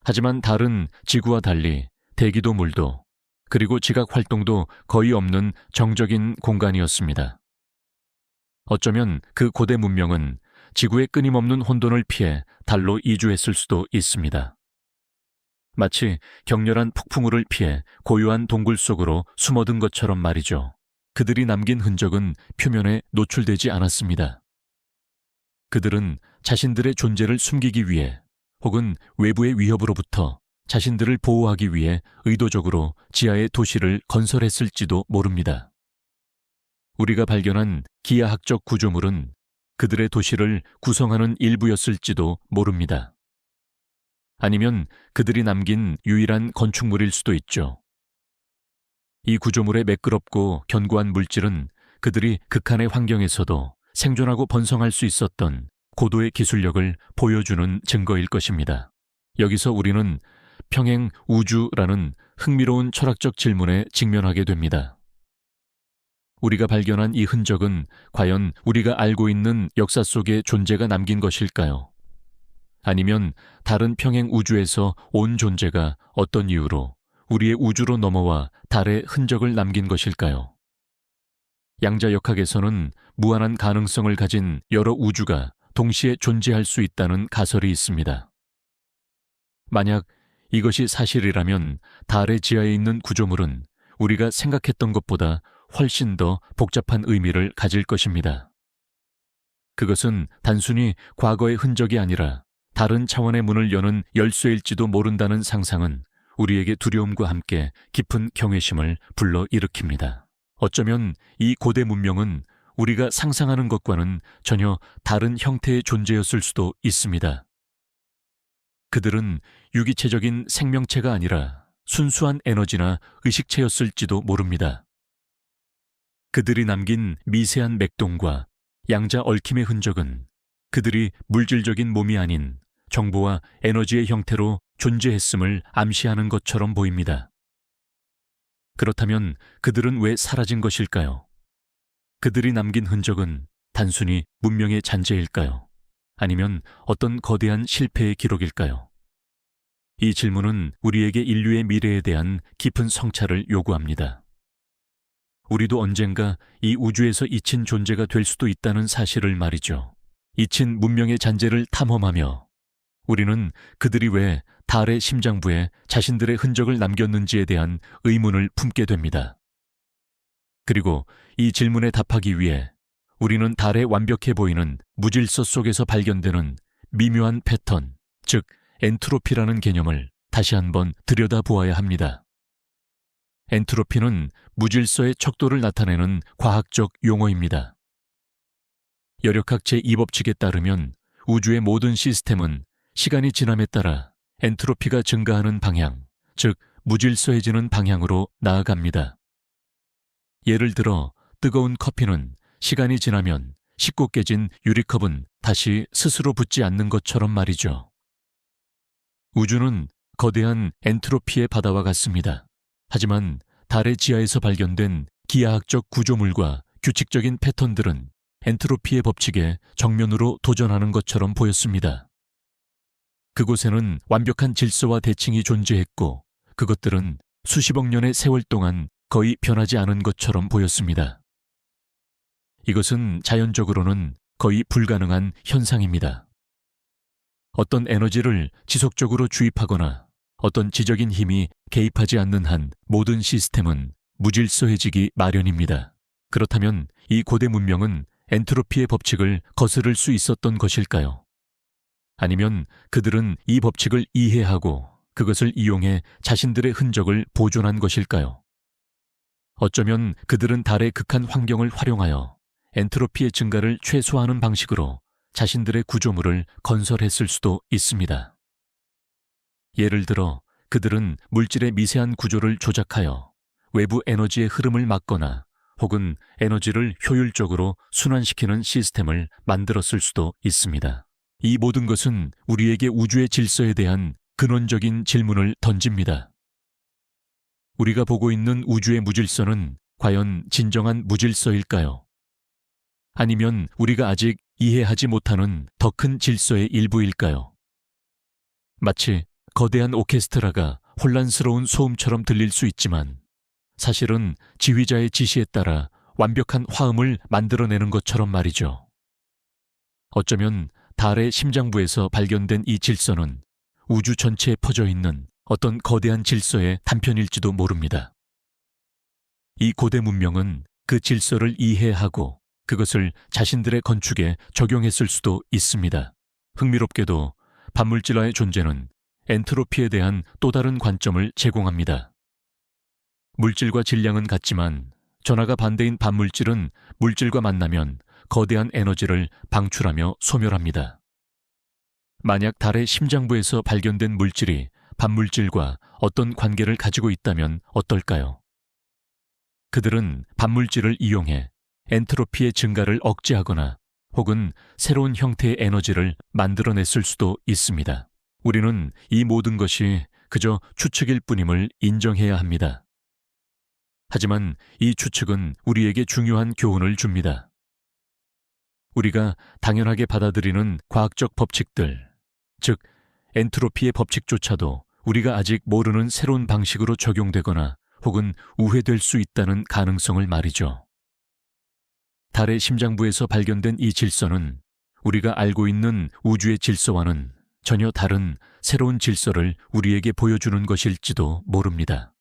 하지만 달은 지구와 달리 대기도 물도, 그리고 지각 활동도 거의 없는 정적인 공간이었습니다. 어쩌면 그 고대 문명은 지구의 끊임없는 혼돈을 피해 달로 이주했을 수도 있습니다. 마치 격렬한 폭풍우를 피해 고요한 동굴 속으로 숨어든 것처럼 말이죠. 그들이 남긴 흔적은 표면에 노출되지 않았습니다. 그들은 자신들의 존재를 숨기기 위해 혹은 외부의 위협으로부터 자신들을 보호하기 위해 의도적으로 지하의 도시를 건설했을지도 모릅니다. 우리가 발견한 기하학적 구조물은 그들의 도시를 구성하는 일부였을지도 모릅니다. 아니면 그들이 남긴 유일한 건축물일 수도 있죠. 이 구조물의 매끄럽고 견고한 물질은 그들이 극한의 환경에서도 생존하고 번성할 수 있었던 고도의 기술력을 보여주는 증거일 것입니다. 여기서 우리는 평행 우주라는 흥미로운 철학적 질문에 직면하게 됩니다. 우리가 발견한 이 흔적은 과연 우리가 알고 있는 역사 속의 존재가 남긴 것일까요? 아니면 다른 평행 우주에서 온 존재가 어떤 이유로 우리의 우주로 넘어와 달에 흔적을 남긴 것일까요? 양자역학에서는 무한한 가능성을 가진 여러 우주가 동시에 존재할 수 있다는 가설이 있습니다. 만약 이것이 사실이라면 달의 지하에 있는 구조물은 우리가 생각했던 것보다 훨씬 더 복잡한 의미를 가질 것입니다. 그것은 단순히 과거의 흔적이 아니라 다른 차원의 문을 여는 열쇠일지도 모른다는 상상은 우리에게 두려움과 함께 깊은 경외심을 불러일으킵니다. 어쩌면 이 고대 문명은 우리가 상상하는 것과는 전혀 다른 형태의 존재였을 수도 있습니다. 그들은 유기체적인 생명체가 아니라 순수한 에너지나 의식체였을지도 모릅니다. 그들이 남긴 미세한 맥동과 양자 얽힘의 흔적은 그들이 물질적인 몸이 아닌 정보와 에너지의 형태로 존재했음을 암시하는 것처럼 보입니다. 그렇다면 그들은 왜 사라진 것일까요? 그들이 남긴 흔적은 단순히 문명의 잔재일까요? 아니면 어떤 거대한 실패의 기록일까요? 이 질문은 우리에게 인류의 미래에 대한 깊은 성찰을 요구합니다. 우리도 언젠가 이 우주에서 잊힌 존재가 될 수도 있다는 사실을 말이죠. 잊힌 문명의 잔재를 탐험하며 우리는 그들이 왜 달의 심장부에 자신들의 흔적을 남겼는지에 대한 의문을 품게 됩니다. 그리고 이 질문에 답하기 위해 우리는 달에 완벽해 보이는 무질서 속에서 발견되는 미묘한 패턴, 즉 엔트로피라는 개념을 다시 한번 들여다보아야 합니다. 엔트로피는 무질서의 척도를 나타내는 과학적 용어입니다. 열역학 제2법칙에 따르면 우주의 모든 시스템은 시간이 지남에 따라 엔트로피가 증가하는 방향, 즉 무질서해지는 방향으로 나아갑니다. 예를 들어 뜨거운 커피는 시간이 지나면 식고 깨진 유리컵은 다시 스스로 붙지 않는 것처럼 말이죠. 우주는 거대한 엔트로피의 바다와 같습니다. 하지만 달의 지하에서 발견된 기하학적 구조물과 규칙적인 패턴들은 엔트로피의 법칙에 정면으로 도전하는 것처럼 보였습니다. 그곳에는 완벽한 질서와 대칭이 존재했고 그것들은 수십억 년의 세월 동안 거의 변하지 않은 것처럼 보였습니다. 이것은 자연적으로는 거의 불가능한 현상입니다. 어떤 에너지를 지속적으로 주입하거나 어떤 지적인 힘이 개입하지 않는 한 모든 시스템은 무질서해지기 마련입니다. 그렇다면 이 고대 문명은 엔트로피의 법칙을 거스를 수 있었던 것일까요? 아니면 그들은 이 법칙을 이해하고 그것을 이용해 자신들의 흔적을 보존한 것일까요? 어쩌면 그들은 달의 극한 환경을 활용하여 엔트로피의 증가를 최소화하는 방식으로 자신들의 구조물을 건설했을 수도 있습니다. 예를 들어 그들은 물질의 미세한 구조를 조작하여 외부 에너지의 흐름을 막거나 혹은 에너지를 효율적으로 순환시키는 시스템을 만들었을 수도 있습니다. 이 모든 것은 우리에게 우주의 질서에 대한 근원적인 질문을 던집니다. 우리가 보고 있는 우주의 무질서는 과연 진정한 무질서일까요? 아니면 우리가 아직 이해하지 못하는 더 큰 질서의 일부일까요? 마치 거대한 오케스트라가 혼란스러운 소음처럼 들릴 수 있지만 사실은 지휘자의 지시에 따라 완벽한 화음을 만들어내는 것처럼 말이죠. 어쩌면 달의 심장부에서 발견된 이 질서는 우주 전체에 퍼져 있는 어떤 거대한 질서의 단편일지도 모릅니다. 이 고대 문명은 그 질서를 이해하고 그것을 자신들의 건축에 적용했을 수도 있습니다. 흥미롭게도 반물질화의 존재는 엔트로피에 대한 또 다른 관점을 제공합니다. 물질과 질량은 같지만 전하가 반대인 반물질은 물질과 만나면 거대한 에너지를 방출하며 소멸합니다. 만약 달의 심장부에서 발견된 물질이 반물질과 어떤 관계를 가지고 있다면 어떨까요? 그들은 반물질을 이용해 엔트로피의 증가를 억제하거나 혹은 새로운 형태의 에너지를 만들어냈을 수도 있습니다. 우리는 이 모든 것이 그저 추측일 뿐임을 인정해야 합니다. 하지만 이 추측은 우리에게 중요한 교훈을 줍니다. 우리가 당연하게 받아들이는 과학적 법칙들, 즉 엔트로피의 법칙조차도 우리가 아직 모르는 새로운 방식으로 적용되거나 혹은 우회될 수 있다는 가능성을 말이죠. 달의 심장부에서 발견된 이 질서는 우리가 알고 있는 우주의 질서와는 전혀 다른 새로운 질서를 우리에게 보여주는 것일지도 모릅니다.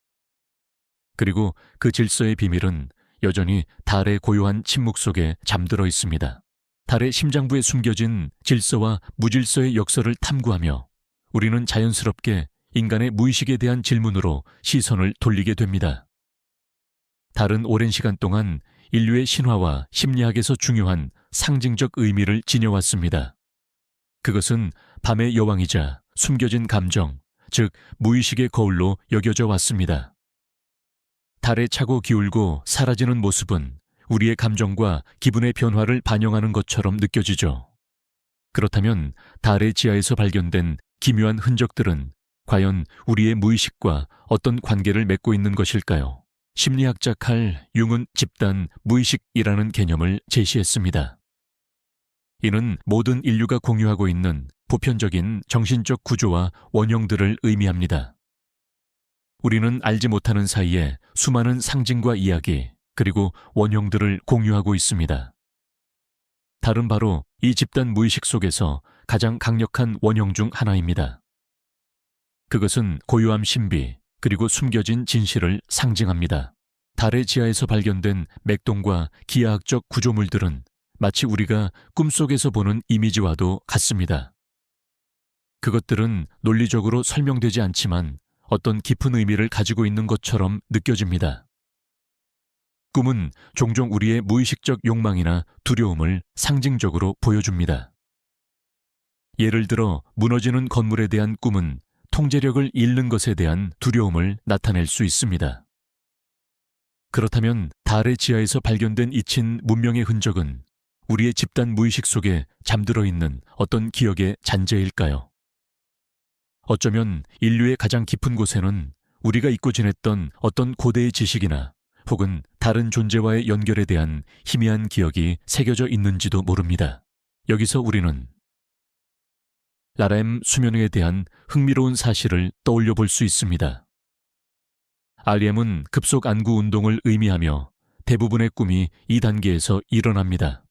그리고 그 질서의 비밀은 여전히 달의 고요한 침묵 속에 잠들어 있습니다. 달의 심장부에 숨겨진 질서와 무질서의 역설을 탐구하며 우리는 자연스럽게 인간의 무의식에 대한 질문으로 시선을 돌리게 됩니다. 달은 오랜 시간 동안 인류의 신화와 심리학에서 중요한 상징적 의미를 지녀왔습니다. 그것은 밤의 여왕이자 숨겨진 감정, 즉 무의식의 거울로 여겨져 왔습니다. 달에 차고 기울고 사라지는 모습은 우리의 감정과 기분의 변화를 반영하는 것처럼 느껴지죠. 그렇다면 달의 지하에서 발견된 기묘한 흔적들은 과연 우리의 무의식과 어떤 관계를 맺고 있는 것일까요? 심리학자 칼 융은 집단 무의식이라는 개념을 제시했습니다. 이는 모든 인류가 공유하고 있는 보편적인 정신적 구조와 원형들을 의미합니다. 우리는 알지 못하는 사이에 수많은 상징과 이야기, 그리고 원형들을 공유하고 있습니다. 달은 바로 이 집단 무의식 속에서 가장 강력한 원형 중 하나입니다. 그것은 고요함 신비, 그리고 숨겨진 진실을 상징합니다. 달의 지하에서 발견된 맥동과 기하학적 구조물들은 마치 우리가 꿈속에서 보는 이미지와도 같습니다. 그것들은 논리적으로 설명되지 않지만 어떤 깊은 의미를 가지고 있는 것처럼 느껴집니다. 꿈은 종종 우리의 무의식적 욕망이나 두려움을 상징적으로 보여줍니다. 예를 들어 무너지는 건물에 대한 꿈은 통제력을 잃는 것에 대한 두려움을 나타낼 수 있습니다. 그렇다면 달의 지하에서 발견된 잊힌 문명의 흔적은 우리의 집단 무의식 속에 잠들어 있는 어떤 기억의 잔재일까요? 어쩌면 인류의 가장 깊은 곳에는 우리가 잊고 지냈던 어떤 고대의 지식이나 혹은 다른 존재와의 연결에 대한 희미한 기억이 새겨져 있는지도 모릅니다. 여기서 우리는 REM 수면에 대한 흥미로운 사실을 떠올려 볼 수 있습니다. REM은 급속 안구 운동을 의미하며 대부분의 꿈이 이 단계에서 일어납니다.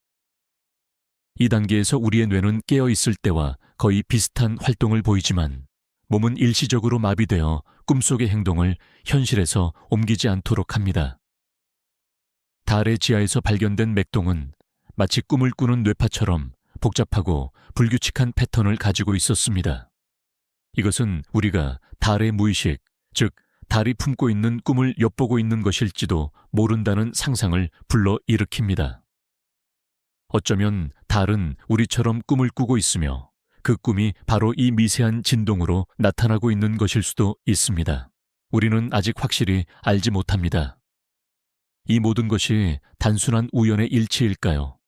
이 단계에서 우리의 뇌는 깨어 있을 때와 거의 비슷한 활동을 보이지만 몸은 일시적으로 마비되어 꿈속의 행동을 현실에서 옮기지 않도록 합니다. 달의 지하에서 발견된 맥동은 마치 꿈을 꾸는 뇌파처럼 복잡하고 불규칙한 패턴을 가지고 있었습니다. 이것은 우리가 달의 무의식, 즉 달이 품고 있는 꿈을 엿보고 있는 것일지도 모른다는 상상을 불러일으킵니다. 어쩌면 달은 우리처럼 꿈을 꾸고 있으며 그 꿈이 바로 이 미세한 진동으로 나타나고 있는 것일 수도 있습니다. 우리는 아직 확실히 알지 못합니다. 이 모든 것이 단순한 우연의 일치일까요?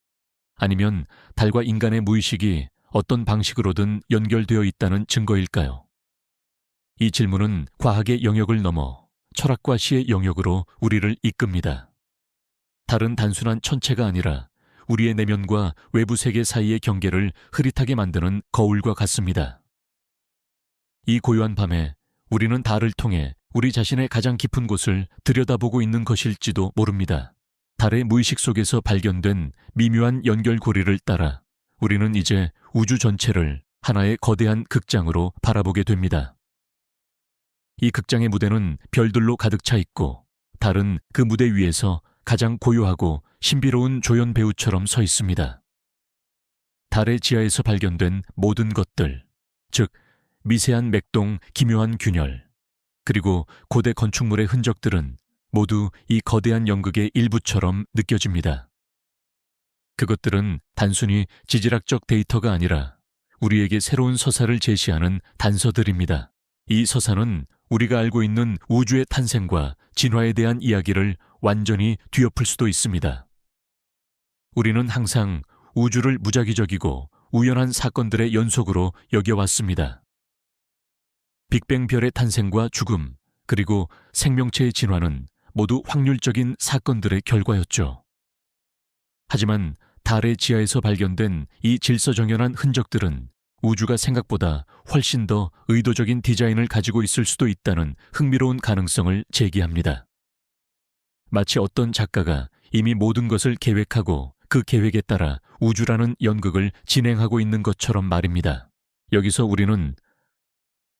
아니면 달과 인간의 무의식이 어떤 방식으로든 연결되어 있다는 증거일까요? 이 질문은 과학의 영역을 넘어 철학과 시의 영역으로 우리를 이끕니다. 달은 단순한 천체가 아니라 우리의 내면과 외부 세계 사이의 경계를 흐릿하게 만드는 거울과 같습니다. 이 고요한 밤에 우리는 달을 통해 우리 자신의 가장 깊은 곳을 들여다보고 있는 것일지도 모릅니다. 달의 무의식 속에서 발견된 미묘한 연결고리를 따라 우리는 이제 우주 전체를 하나의 거대한 극장으로 바라보게 됩니다. 이 극장의 무대는 별들로 가득 차 있고 달은 그 무대 위에서 가장 고요하고 신비로운 조연 배우처럼 서 있습니다. 달의 지하에서 발견된 모든 것들, 즉 미세한 맥동, 기묘한 균열, 그리고 고대 건축물의 흔적들은 모두 이 거대한 연극의 일부처럼 느껴집니다. 그것들은 단순히 지질학적 데이터가 아니라 우리에게 새로운 서사를 제시하는 단서들입니다. 이 서사는 우리가 알고 있는 우주의 탄생과 진화에 대한 이야기를 완전히 뒤엎을 수도 있습니다. 우리는 항상 우주를 무작위적이고 우연한 사건들의 연속으로 여겨왔습니다. 빅뱅 별의 탄생과 죽음, 그리고 생명체의 진화는 모두 확률적인 사건들의 결과였죠. 하지만 달의 지하에서 발견된 이 질서정연한 흔적들은 우주가 생각보다 훨씬 더 의도적인 디자인을 가지고 있을 수도 있다는 흥미로운 가능성을 제기합니다. 마치 어떤 작가가 이미 모든 것을 계획하고 그 계획에 따라 우주라는 연극을 진행하고 있는 것처럼 말입니다. 여기서 우리는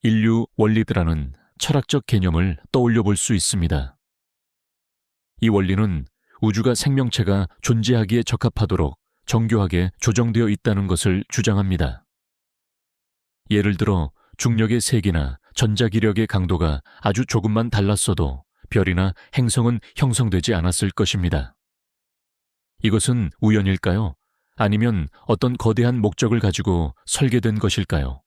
인류 원리드라는 철학적 개념을 떠올려 볼 수 있습니다. 이 원리는 우주가 생명체가 존재하기에 적합하도록 정교하게 조정되어 있다는 것을 주장합니다. 예를 들어 중력의 세기나 전자기력의 강도가 아주 조금만 달랐어도 별이나 행성은 형성되지 않았을 것입니다. 이것은 우연일까요? 아니면 어떤 거대한 목적을 가지고 설계된 것일까요?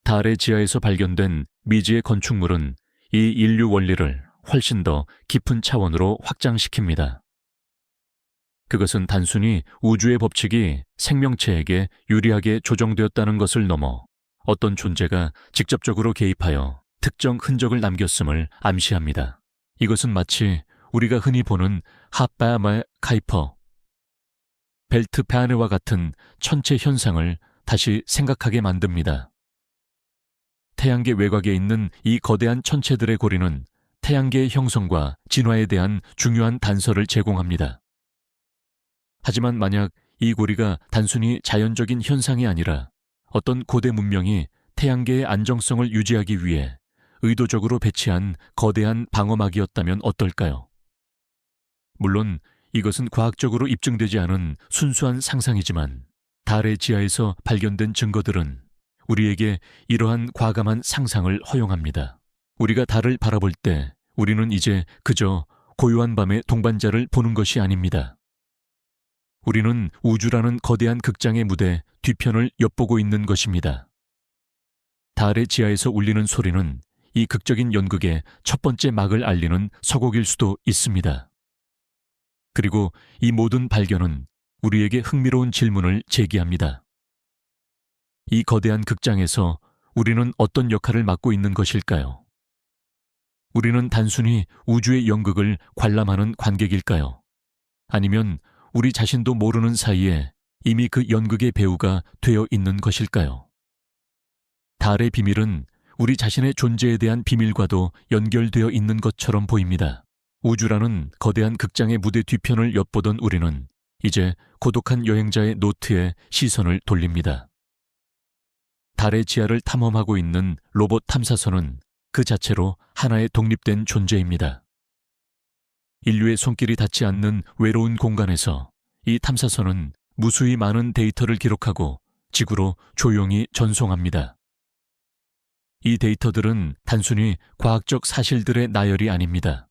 달의 지하에서 발견된 미지의 건축물은 이 인류 원리를 훨씬 더 깊은 차원으로 확장시킵니다. 그것은 단순히 우주의 법칙이 생명체에게 유리하게 조정되었다는 것을 넘어 어떤 존재가 직접적으로 개입하여 특정 흔적을 남겼음을 암시합니다. 이것은 마치 우리가 흔히 보는 하바마 카이퍼, 벨트 페아네와 같은 천체 현상을 다시 생각하게 만듭니다. 태양계 외곽에 있는 이 거대한 천체들의 고리는 태양계의 형성과 진화에 대한 중요한 단서를 제공합니다. 하지만 만약 이 고리가 단순히 자연적인 현상이 아니라 어떤 고대 문명이 태양계의 안정성을 유지하기 위해 의도적으로 배치한 거대한 방어막이었다면 어떨까요? 물론 이것은 과학적으로 입증되지 않은 순수한 상상이지만 달의 지하에서 발견된 증거들은 우리에게 이러한 과감한 상상을 허용합니다. 우리가 달을 바라볼 때 우리는 이제 그저 고요한 밤의 동반자를 보는 것이 아닙니다. 우리는 우주라는 거대한 극장의 무대 뒤편을 엿보고 있는 것입니다. 달의 지하에서 울리는 소리는 이 극적인 연극의 첫 번째 막을 알리는 서곡일 수도 있습니다. 그리고 이 모든 발견은 우리에게 흥미로운 질문을 제기합니다. 이 거대한 극장에서 우리는 어떤 역할을 맡고 있는 것일까요? 우리는 단순히 우주의 연극을 관람하는 관객일까요? 아니면 우리 자신도 모르는 사이에 이미 그 연극의 배우가 되어 있는 것일까요? 달의 비밀은 우리 자신의 존재에 대한 비밀과도 연결되어 있는 것처럼 보입니다. 우주라는 거대한 극장의 무대 뒤편을 엿보던 우리는 이제 고독한 여행자의 노트에 시선을 돌립니다. 달의 지하를 탐험하고 있는 로봇 탐사선은 그 자체로 하나의 독립된 존재입니다. 인류의 손길이 닿지 않는 외로운 공간에서 이 탐사선은 무수히 많은 데이터를 기록하고 지구로 조용히 전송합니다. 이 데이터들은 단순히 과학적 사실들의 나열이 아닙니다.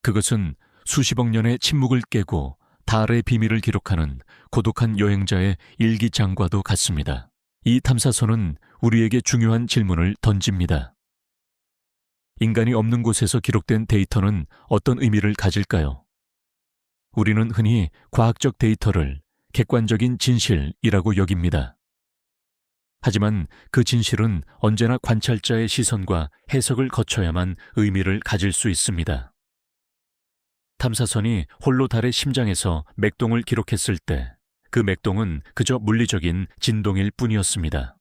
그것은 수십억 년의 침묵을 깨고 달의 비밀을 기록하는 고독한 여행자의 일기장과도 같습니다. 이 탐사선은 우리에게 중요한 질문을 던집니다. 인간이 없는 곳에서 기록된 데이터는 어떤 의미를 가질까요? 우리는 흔히 과학적 데이터를 객관적인 진실이라고 여깁니다. 하지만 그 진실은 언제나 관찰자의 시선과 해석을 거쳐야만 의미를 가질 수 있습니다. 탐사선이 홀로 달의 심장에서 맥동을 기록했을 때 그 맥동은 그저 물리적인 진동일 뿐이었습니다.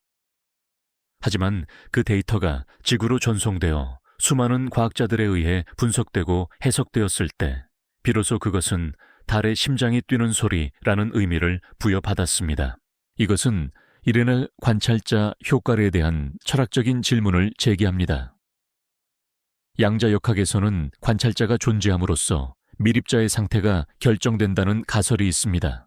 하지만 그 데이터가 지구로 전송되어 수많은 과학자들에 의해 분석되고 해석되었을 때 비로소 그것은 달의 심장이 뛰는 소리라는 의미를 부여받았습니다. 이것은 이래날 관찰자 효과에 대한 철학적인 질문을 제기합니다. 양자역학에서는 관찰자가 존재함으로써 미립자의 상태가 결정된다는 가설이 있습니다.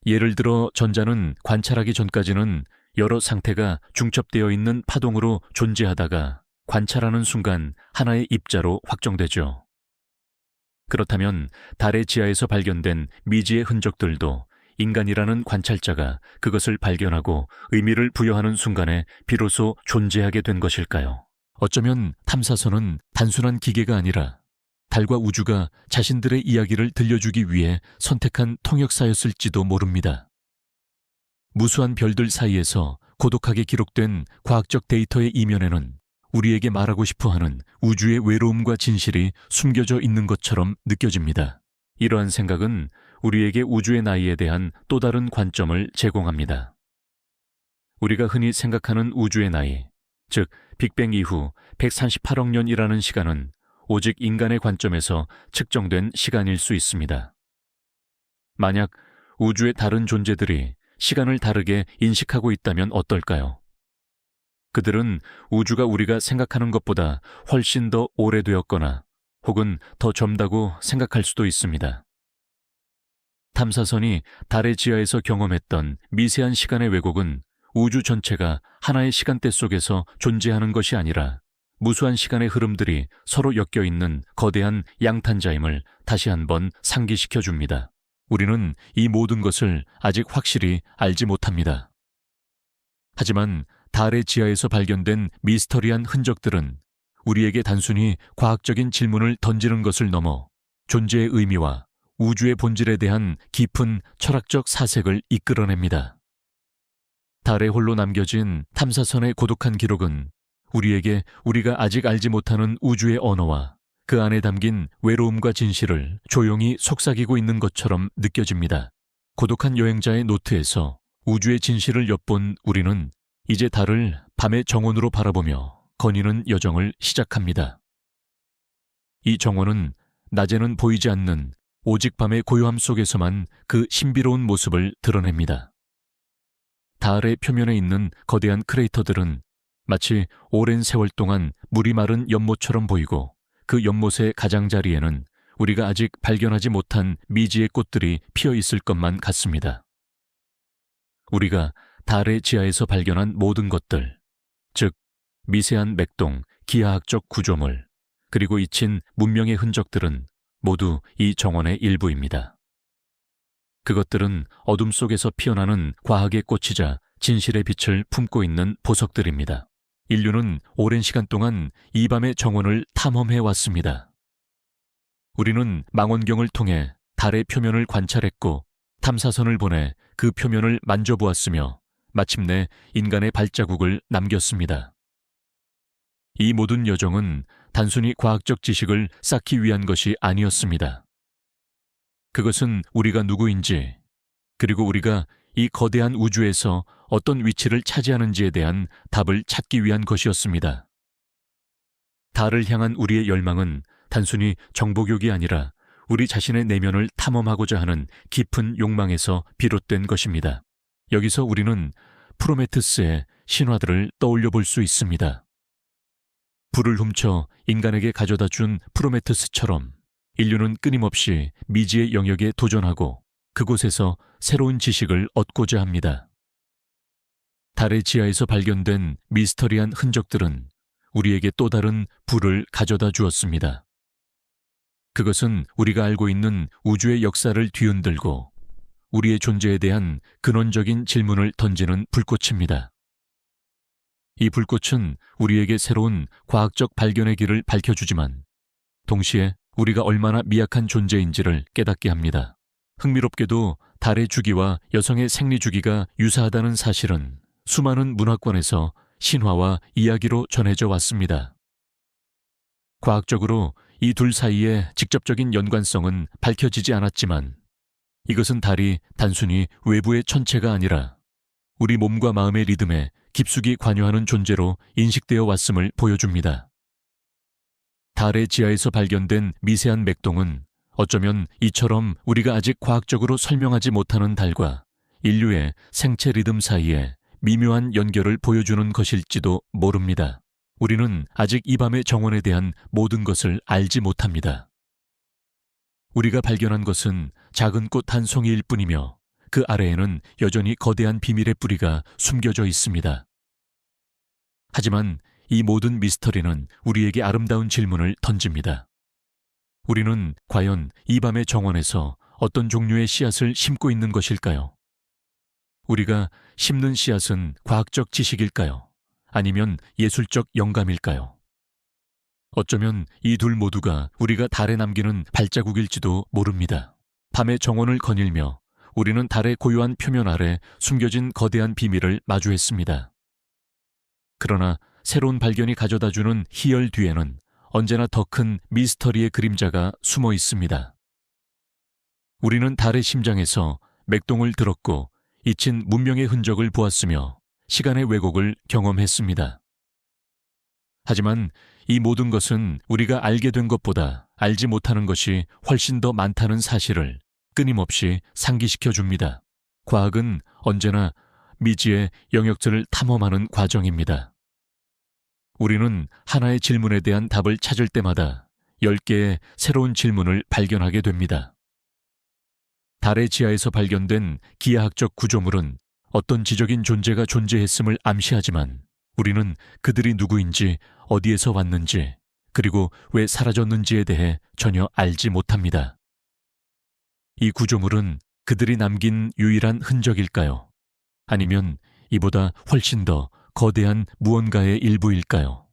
예를 들어 전자는 관찰하기 전까지는 여러 상태가 중첩되어 있는 파동으로 존재하다가 관찰하는 순간 하나의 입자로 확정되죠. 그렇다면 달의 지하에서 발견된 미지의 흔적들도 인간이라는 관찰자가 그것을 발견하고 의미를 부여하는 순간에 비로소 존재하게 된 것일까요? 어쩌면 탐사선은 단순한 기계가 아니라 달과 우주가 자신들의 이야기를 들려주기 위해 선택한 통역사였을지도 모릅니다. 무수한 별들 사이에서 고독하게 기록된 과학적 데이터의 이면에는 우리에게 말하고 싶어하는 우주의 외로움과 진실이 숨겨져 있는 것처럼 느껴집니다. 이러한 생각은 우리에게 우주의 나이에 대한 또 다른 관점을 제공합니다. 우리가 흔히 생각하는 우주의 나이, 즉 빅뱅 이후 138억 년이라는 시간은 오직 인간의 관점에서 측정된 시간일 수 있습니다. 만약 우주의 다른 존재들이 시간을 다르게 인식하고 있다면 어떨까요? 그들은 우주가 우리가 생각하는 것보다 훨씬 더 오래되었거나 혹은 더 젊다고 생각할 수도 있습니다. 탐사선이 달의 지하에서 경험했던 미세한 시간의 왜곡은 우주 전체가 하나의 시간대 속에서 존재하는 것이 아니라 무수한 시간의 흐름들이 서로 엮여 있는 거대한 양탄자임을 다시 한번 상기시켜 줍니다. 우리는 이 모든 것을 아직 확실히 알지 못합니다. 하지만 달의 지하에서 발견된 미스터리한 흔적들은 우리에게 단순히 과학적인 질문을 던지는 것을 넘어 존재의 의미와 우주의 본질에 대한 깊은 철학적 사색을 이끌어냅니다. 달에 홀로 남겨진 탐사선의 고독한 기록은 우리에게 우리가 아직 알지 못하는 우주의 언어와 그 안에 담긴 외로움과 진실을 조용히 속삭이고 있는 것처럼 느껴집니다. 고독한 여행자의 노트에서 우주의 진실을 엿본 우리는 이제 달을 밤의 정원으로 바라보며 거니는 여정을 시작합니다. 이 정원은 낮에는 보이지 않는 오직 밤의 고요함 속에서만 그 신비로운 모습을 드러냅니다. 달의 표면에 있는 거대한 크레이터들은 마치 오랜 세월 동안 물이 마른 연못처럼 보이고 그 연못의 가장자리에는 우리가 아직 발견하지 못한 미지의 꽃들이 피어 있을 것만 같습니다. 우리가 달의 지하에서 발견한 모든 것들, 즉 미세한 맥동, 기하학적 구조물, 그리고 잊힌 문명의 흔적들은 모두 이 정원의 일부입니다. 그것들은 어둠 속에서 피어나는 과학의 꽃이자 진실의 빛을 품고 있는 보석들입니다. 인류는 오랜 시간 동안 이 밤의 정원을 탐험해 왔습니다. 우리는 망원경을 통해 달의 표면을 관찰했고 탐사선을 보내 그 표면을 만져보았으며 마침내 인간의 발자국을 남겼습니다. 이 모든 여정은 단순히 과학적 지식을 쌓기 위한 것이 아니었습니다. 그것은 우리가 누구인지, 그리고 우리가 이 거대한 우주에서 어떤 위치를 차지하는지에 대한 답을 찾기 위한 것이었습니다. 달을 향한 우리의 열망은 단순히 정보교육이 아니라 우리 자신의 내면을 탐험하고자 하는 깊은 욕망에서 비롯된 것입니다. 여기서 우리는 프로메테우스의 신화들을 떠올려 볼 수 있습니다. 불을 훔쳐 인간에게 가져다 준 프로메테우스처럼 인류는 끊임없이 미지의 영역에 도전하고 그곳에서 새로운 지식을 얻고자 합니다. 달의 지하에서 발견된 미스터리한 흔적들은 우리에게 또 다른 불을 가져다 주었습니다. 그것은 우리가 알고 있는 우주의 역사를 뒤흔들고 우리의 존재에 대한 근원적인 질문을 던지는 불꽃입니다. 이 불꽃은 우리에게 새로운 과학적 발견의 길을 밝혀주지만 동시에 우리가 얼마나 미약한 존재인지를 깨닫게 합니다. 흥미롭게도 달의 주기와 여성의 생리 주기가 유사하다는 사실은 수많은 문화권에서 신화와 이야기로 전해져 왔습니다. 과학적으로 이 둘 사이의 직접적인 연관성은 밝혀지지 않았지만 이것은 달이 단순히 외부의 천체가 아니라 우리 몸과 마음의 리듬에 깊숙이 관여하는 존재로 인식되어 왔음을 보여줍니다. 달의 지하에서 발견된 미세한 맥동은 어쩌면 이처럼 우리가 아직 과학적으로 설명하지 못하는 달과 인류의 생체 리듬 사이에 미묘한 연결을 보여주는 것일지도 모릅니다. 우리는 아직 이 밤의 정원에 대한 모든 것을 알지 못합니다. 우리가 발견한 것은 작은 꽃 한 송이일 뿐이며 그 아래에는 여전히 거대한 비밀의 뿌리가 숨겨져 있습니다. 하지만 이 모든 미스터리는 우리에게 아름다운 질문을 던집니다. 우리는 과연 이 밤의 정원에서 어떤 종류의 씨앗을 심고 있는 것일까요? 우리가 심는 씨앗은 과학적 지식일까요? 아니면 예술적 영감일까요? 어쩌면 이 둘 모두가 우리가 달에 남기는 발자국일지도 모릅니다. 밤의 정원을 거닐며 우리는 달의 고요한 표면 아래 숨겨진 거대한 비밀을 마주했습니다. 그러나 새로운 발견이 가져다주는 희열 뒤에는 언제나 더 큰 미스터리의 그림자가 숨어 있습니다. 우리는 달의 심장에서 맥동을 들었고 잊힌 문명의 흔적을 보았으며 시간의 왜곡을 경험했습니다. 하지만 이 모든 것은 우리가 알게 된 것보다 알지 못하는 것이 훨씬 더 많다는 사실을 끊임없이 상기시켜 줍니다. 과학은 언제나 미지의 영역들을 탐험하는 과정입니다. 우리는 하나의 질문에 대한 답을 찾을 때마다 10개의 새로운 질문을 발견하게 됩니다. 달의 지하에서 발견된 기하학적 구조물은 어떤 지적인 존재가 존재했음을 암시하지만 우리는 그들이 누구인지, 어디에서 왔는지, 그리고 왜 사라졌는지에 대해 전혀 알지 못합니다. 이 구조물은 그들이 남긴 유일한 흔적일까요? 아니면 이보다 훨씬 더 거대한 무언가의 일부일까요?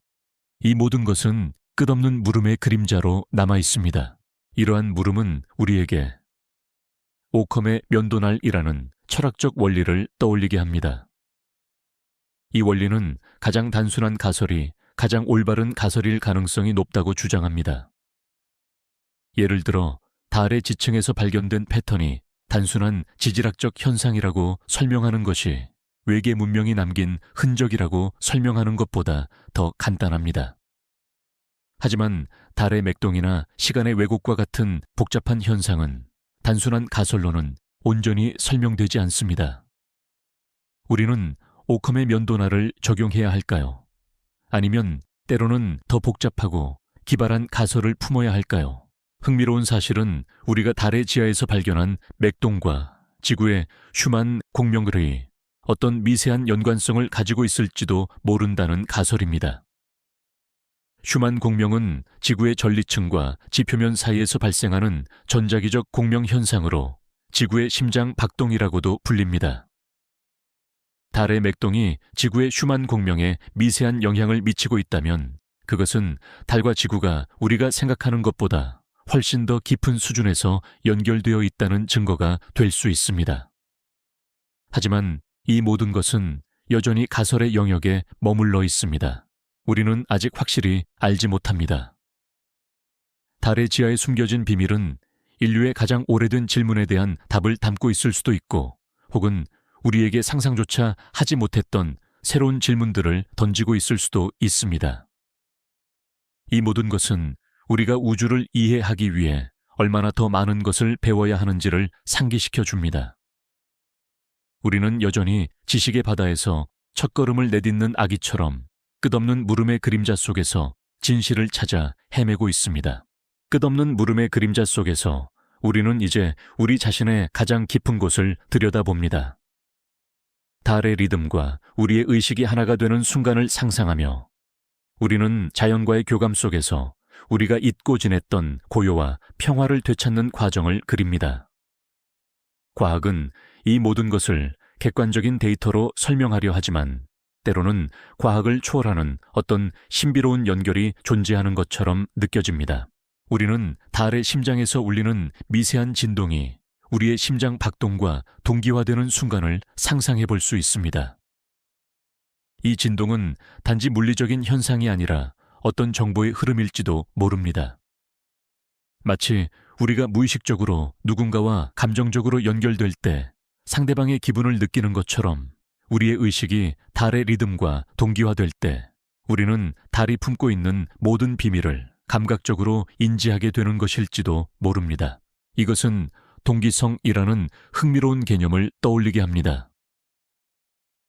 이 모든 것은 끝없는 물음의 그림자로 남아 있습니다. 이러한 물음은 우리에게 오컴의 면도날이라는 철학적 원리를 떠올리게 합니다. 이 원리는 가장 단순한 가설이 가장 올바른 가설일 가능성이 높다고 주장합니다. 예를 들어 달의 지층에서 발견된 패턴이 단순한 지질학적 현상이라고 설명하는 것이 외계 문명이 남긴 흔적이라고 설명하는 것보다 더 간단합니다. 하지만 달의 맥동이나 시간의 왜곡과 같은 복잡한 현상은 단순한 가설로는 온전히 설명되지 않습니다. 우리는 오컴의 면도날을 적용해야 할까요? 아니면 때로는 더 복잡하고 기발한 가설을 품어야 할까요? 흥미로운 사실은 우리가 달의 지하에서 발견한 맥동과 지구의 슈만 공명들이 어떤 미세한 연관성을 가지고 있을지도 모른다는 가설입니다. 슈만 공명은 지구의 전리층과 지표면 사이에서 발생하는 전자기적 공명 현상으로 지구의 심장 박동이라고도 불립니다. 달의 맥동이 지구의 슈만 공명에 미세한 영향을 미치고 있다면 그것은 달과 지구가 우리가 생각하는 것보다 훨씬 더 깊은 수준에서 연결되어 있다는 증거가 될 수 있습니다. 하지만 이 모든 것은 여전히 가설의 영역에 머물러 있습니다. 우리는 아직 확실히 알지 못합니다. 달의 지하에 숨겨진 비밀은 인류의 가장 오래된 질문에 대한 답을 담고 있을 수도 있고, 혹은 우리에게 상상조차 하지 못했던 새로운 질문들을 던지고 있을 수도 있습니다. 이 모든 것은 우리가 우주를 이해하기 위해 얼마나 더 많은 것을 배워야 하는지를 상기시켜 줍니다. 우리는 여전히 지식의 바다에서 첫걸음을 내딛는 아기처럼 끝없는 물음의 그림자 속에서 진실을 찾아 헤매고 있습니다. 끝없는 물음의 그림자 속에서 우리는 이제 우리 자신의 가장 깊은 곳을 들여다봅니다. 달의 리듬과 우리의 의식이 하나가 되는 순간을 상상하며 우리는 자연과의 교감 속에서 우리가 잊고 지냈던 고요와 평화를 되찾는 과정을 그립니다. 과학은 이 모든 것을 객관적인 데이터로 설명하려 하지만 때로는 과학을 초월하는 어떤 신비로운 연결이 존재하는 것처럼 느껴집니다. 우리는 달의 심장에서 울리는 미세한 진동이 우리의 심장 박동과 동기화되는 순간을 상상해 볼 수 있습니다. 이 진동은 단지 물리적인 현상이 아니라 어떤 정보의 흐름일지도 모릅니다. 마치 우리가 무의식적으로 누군가와 감정적으로 연결될 때 상대방의 기분을 느끼는 것처럼 우리의 의식이 달의 리듬과 동기화될 때 우리는 달이 품고 있는 모든 비밀을 감각적으로 인지하게 되는 것일지도 모릅니다. 이것은 동기성이라는 흥미로운 개념을 떠올리게 합니다.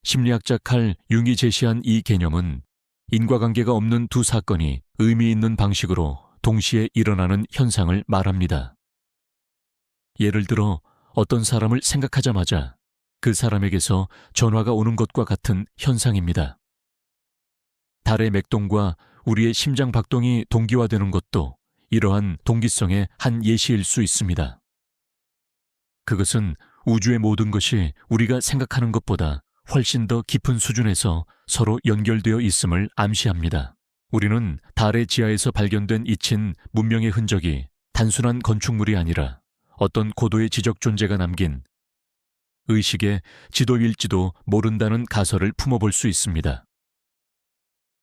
심리학자 칼 융이 제시한 이 개념은 인과관계가 없는 두 사건이 의미 있는 방식으로 동시에 일어나는 현상을 말합니다. 예를 들어 어떤 사람을 생각하자마자 그 사람에게서 전화가 오는 것과 같은 현상입니다. 달의 맥동과 우리의 심장 박동이 동기화되는 것도 이러한 동기성의 한 예시일 수 있습니다. 그것은 우주의 모든 것이 우리가 생각하는 것보다 훨씬 더 깊은 수준에서 서로 연결되어 있음을 암시합니다. 우리는 달의 지하에서 발견된 잊힌 문명의 흔적이 단순한 건축물이 아니라 어떤 고도의 지적 존재가 남긴 의식의 지도일지도 모른다는 가설을 품어볼 수 있습니다.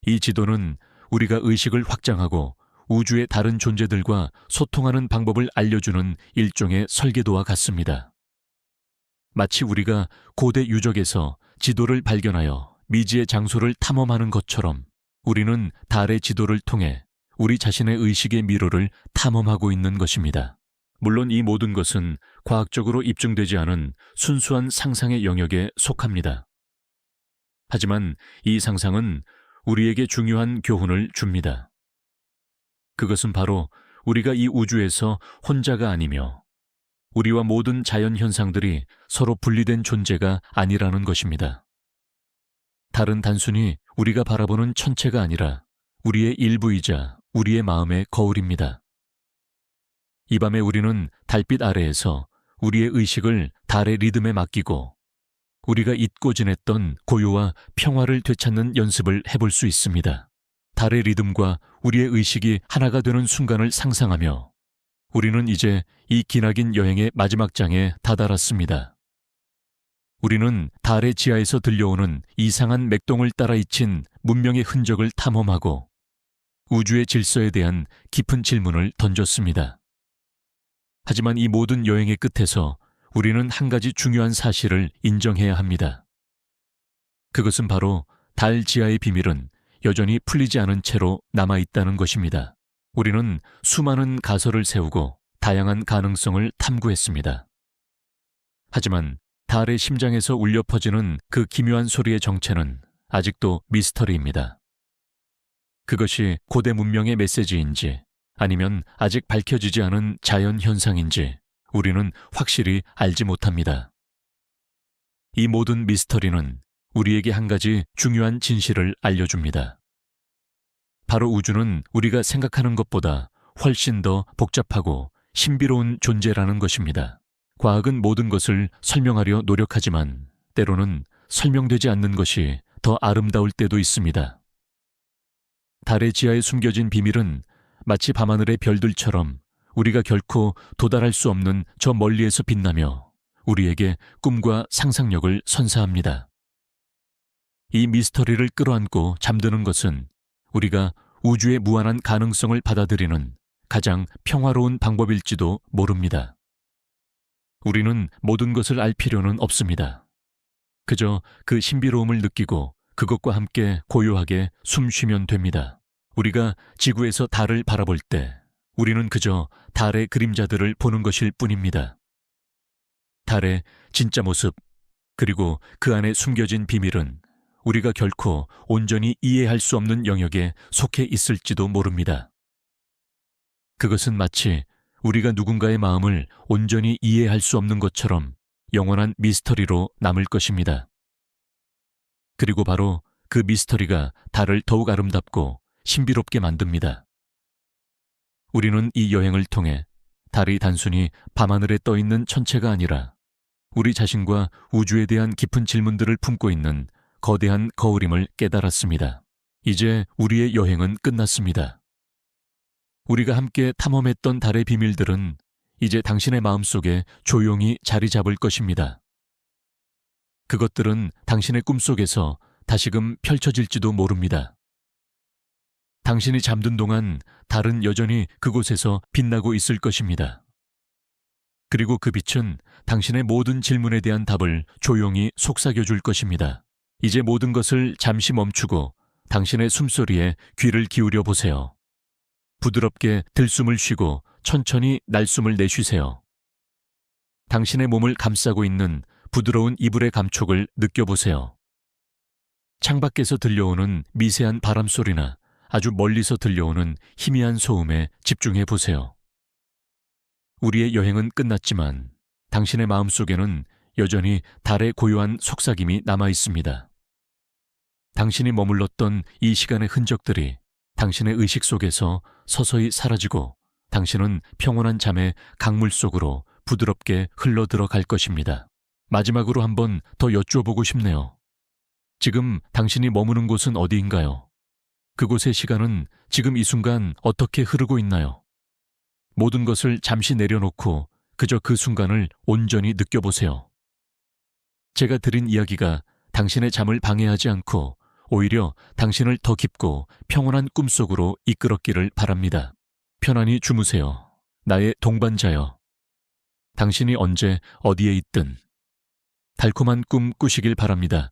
이 지도는 우리가 의식을 확장하고 우주의 다른 존재들과 소통하는 방법을 알려주는 일종의 설계도와 같습니다. 마치 우리가 고대 유적에서 지도를 발견하여 미지의 장소를 탐험하는 것처럼 우리는 달의 지도를 통해 우리 자신의 의식의 미로를 탐험하고 있는 것입니다. 물론 이 모든 것은 과학적으로 입증되지 않은 순수한 상상의 영역에 속합니다. 하지만 이 상상은 우리에게 중요한 교훈을 줍니다. 그것은 바로 우리가 이 우주에서 혼자가 아니며 우리와 모든 자연 현상들이 서로 분리된 존재가 아니라는 것입니다. 달은 단순히 우리가 바라보는 천체가 아니라 우리의 일부이자 우리의 마음의 거울입니다. 이 밤에 우리는 달빛 아래에서 우리의 의식을 달의 리듬에 맡기고 우리가 잊고 지냈던 고요와 평화를 되찾는 연습을 해볼 수 있습니다. 달의 리듬과 우리의 의식이 하나가 되는 순간을 상상하며 우리는 이제 이 기나긴 여행의 마지막 장에 다다랐습니다. 우리는 달의 지하에서 들려오는 이상한 맥동을 따라 잊힌 문명의 흔적을 탐험하고 우주의 질서에 대한 깊은 질문을 던졌습니다. 하지만 이 모든 여행의 끝에서 우리는 한 가지 중요한 사실을 인정해야 합니다. 그것은 바로 달 지하의 비밀은 여전히 풀리지 않은 채로 남아있다는 것입니다. 우리는 수많은 가설을 세우고 다양한 가능성을 탐구했습니다. 하지만 달의 심장에서 울려 퍼지는 그 기묘한 소리의 정체는 아직도 미스터리입니다. 그것이 고대 문명의 메시지인지 아니면 아직 밝혀지지 않은 자연 현상인지 우리는 확실히 알지 못합니다. 이 모든 미스터리는 우리에게 한 가지 중요한 진실을 알려줍니다. 바로 우주는 우리가 생각하는 것보다 훨씬 더 복잡하고 신비로운 존재라는 것입니다. 과학은 모든 것을 설명하려 노력하지만 때로는 설명되지 않는 것이 더 아름다울 때도 있습니다. 달의 지하에 숨겨진 비밀은 마치 밤하늘의 별들처럼 우리가 결코 도달할 수 없는 저 멀리에서 빛나며 우리에게 꿈과 상상력을 선사합니다. 이 미스터리를 끌어안고 잠드는 것은 우리가 우주의 무한한 가능성을 받아들이는 가장 평화로운 방법일지도 모릅니다. 우리는 모든 것을 알 필요는 없습니다. 그저 그 신비로움을 느끼고 그것과 함께 고요하게 숨 쉬면 됩니다. 우리가 지구에서 달을 바라볼 때 우리는 그저 달의 그림자들을 보는 것일 뿐입니다. 달의 진짜 모습, 그리고 그 안에 숨겨진 비밀은 우리가 결코 온전히 이해할 수 없는 영역에 속해 있을지도 모릅니다. 그것은 마치 우리가 누군가의 마음을 온전히 이해할 수 없는 것처럼 영원한 미스터리로 남을 것입니다. 그리고 바로 그 미스터리가 달을 더욱 아름답고 신비롭게 만듭니다. 우리는 이 여행을 통해 달이 단순히 밤하늘에 떠있는 천체가 아니라 우리 자신과 우주에 대한 깊은 질문들을 품고 있는 거대한 거울임을 깨달았습니다. 이제 우리의 여행은 끝났습니다. 우리가 함께 탐험했던 달의 비밀들은 이제 당신의 마음속에 조용히 자리 잡을 것입니다. 그것들은 당신의 꿈속에서 다시금 펼쳐질지도 모릅니다. 당신이 잠든 동안 달은 여전히 그곳에서 빛나고 있을 것입니다. 그리고 그 빛은 당신의 모든 질문에 대한 답을 조용히 속삭여줄 것입니다. 이제 모든 것을 잠시 멈추고 당신의 숨소리에 귀를 기울여 보세요. 부드럽게 들숨을 쉬고 천천히 날숨을 내쉬세요. 당신의 몸을 감싸고 있는 부드러운 이불의 감촉을 느껴보세요. 창밖에서 들려오는 미세한 바람소리나 아주 멀리서 들려오는 희미한 소음에 집중해 보세요. 우리의 여행은 끝났지만 당신의 마음속에는 여전히 달의 고요한 속삭임이 남아 있습니다. 당신이 머물렀던 이 시간의 흔적들이 당신의 의식 속에서 서서히 사라지고 당신은 평온한 잠의 강물 속으로 부드럽게 흘러들어갈 것입니다. 마지막으로 한번 더 여쭈어보고 싶네요. 지금 당신이 머무는 곳은 어디인가요? 그곳의 시간은 지금 이 순간 어떻게 흐르고 있나요? 모든 것을 잠시 내려놓고 그저 그 순간을 온전히 느껴보세요. 제가 드린 이야기가 당신의 잠을 방해하지 않고 오히려 당신을 더 깊고 평온한 꿈속으로 이끌었기를 바랍니다. 편안히 주무세요. 나의 동반자여. 당신이 언제 어디에 있든 달콤한 꿈 꾸시길 바랍니다.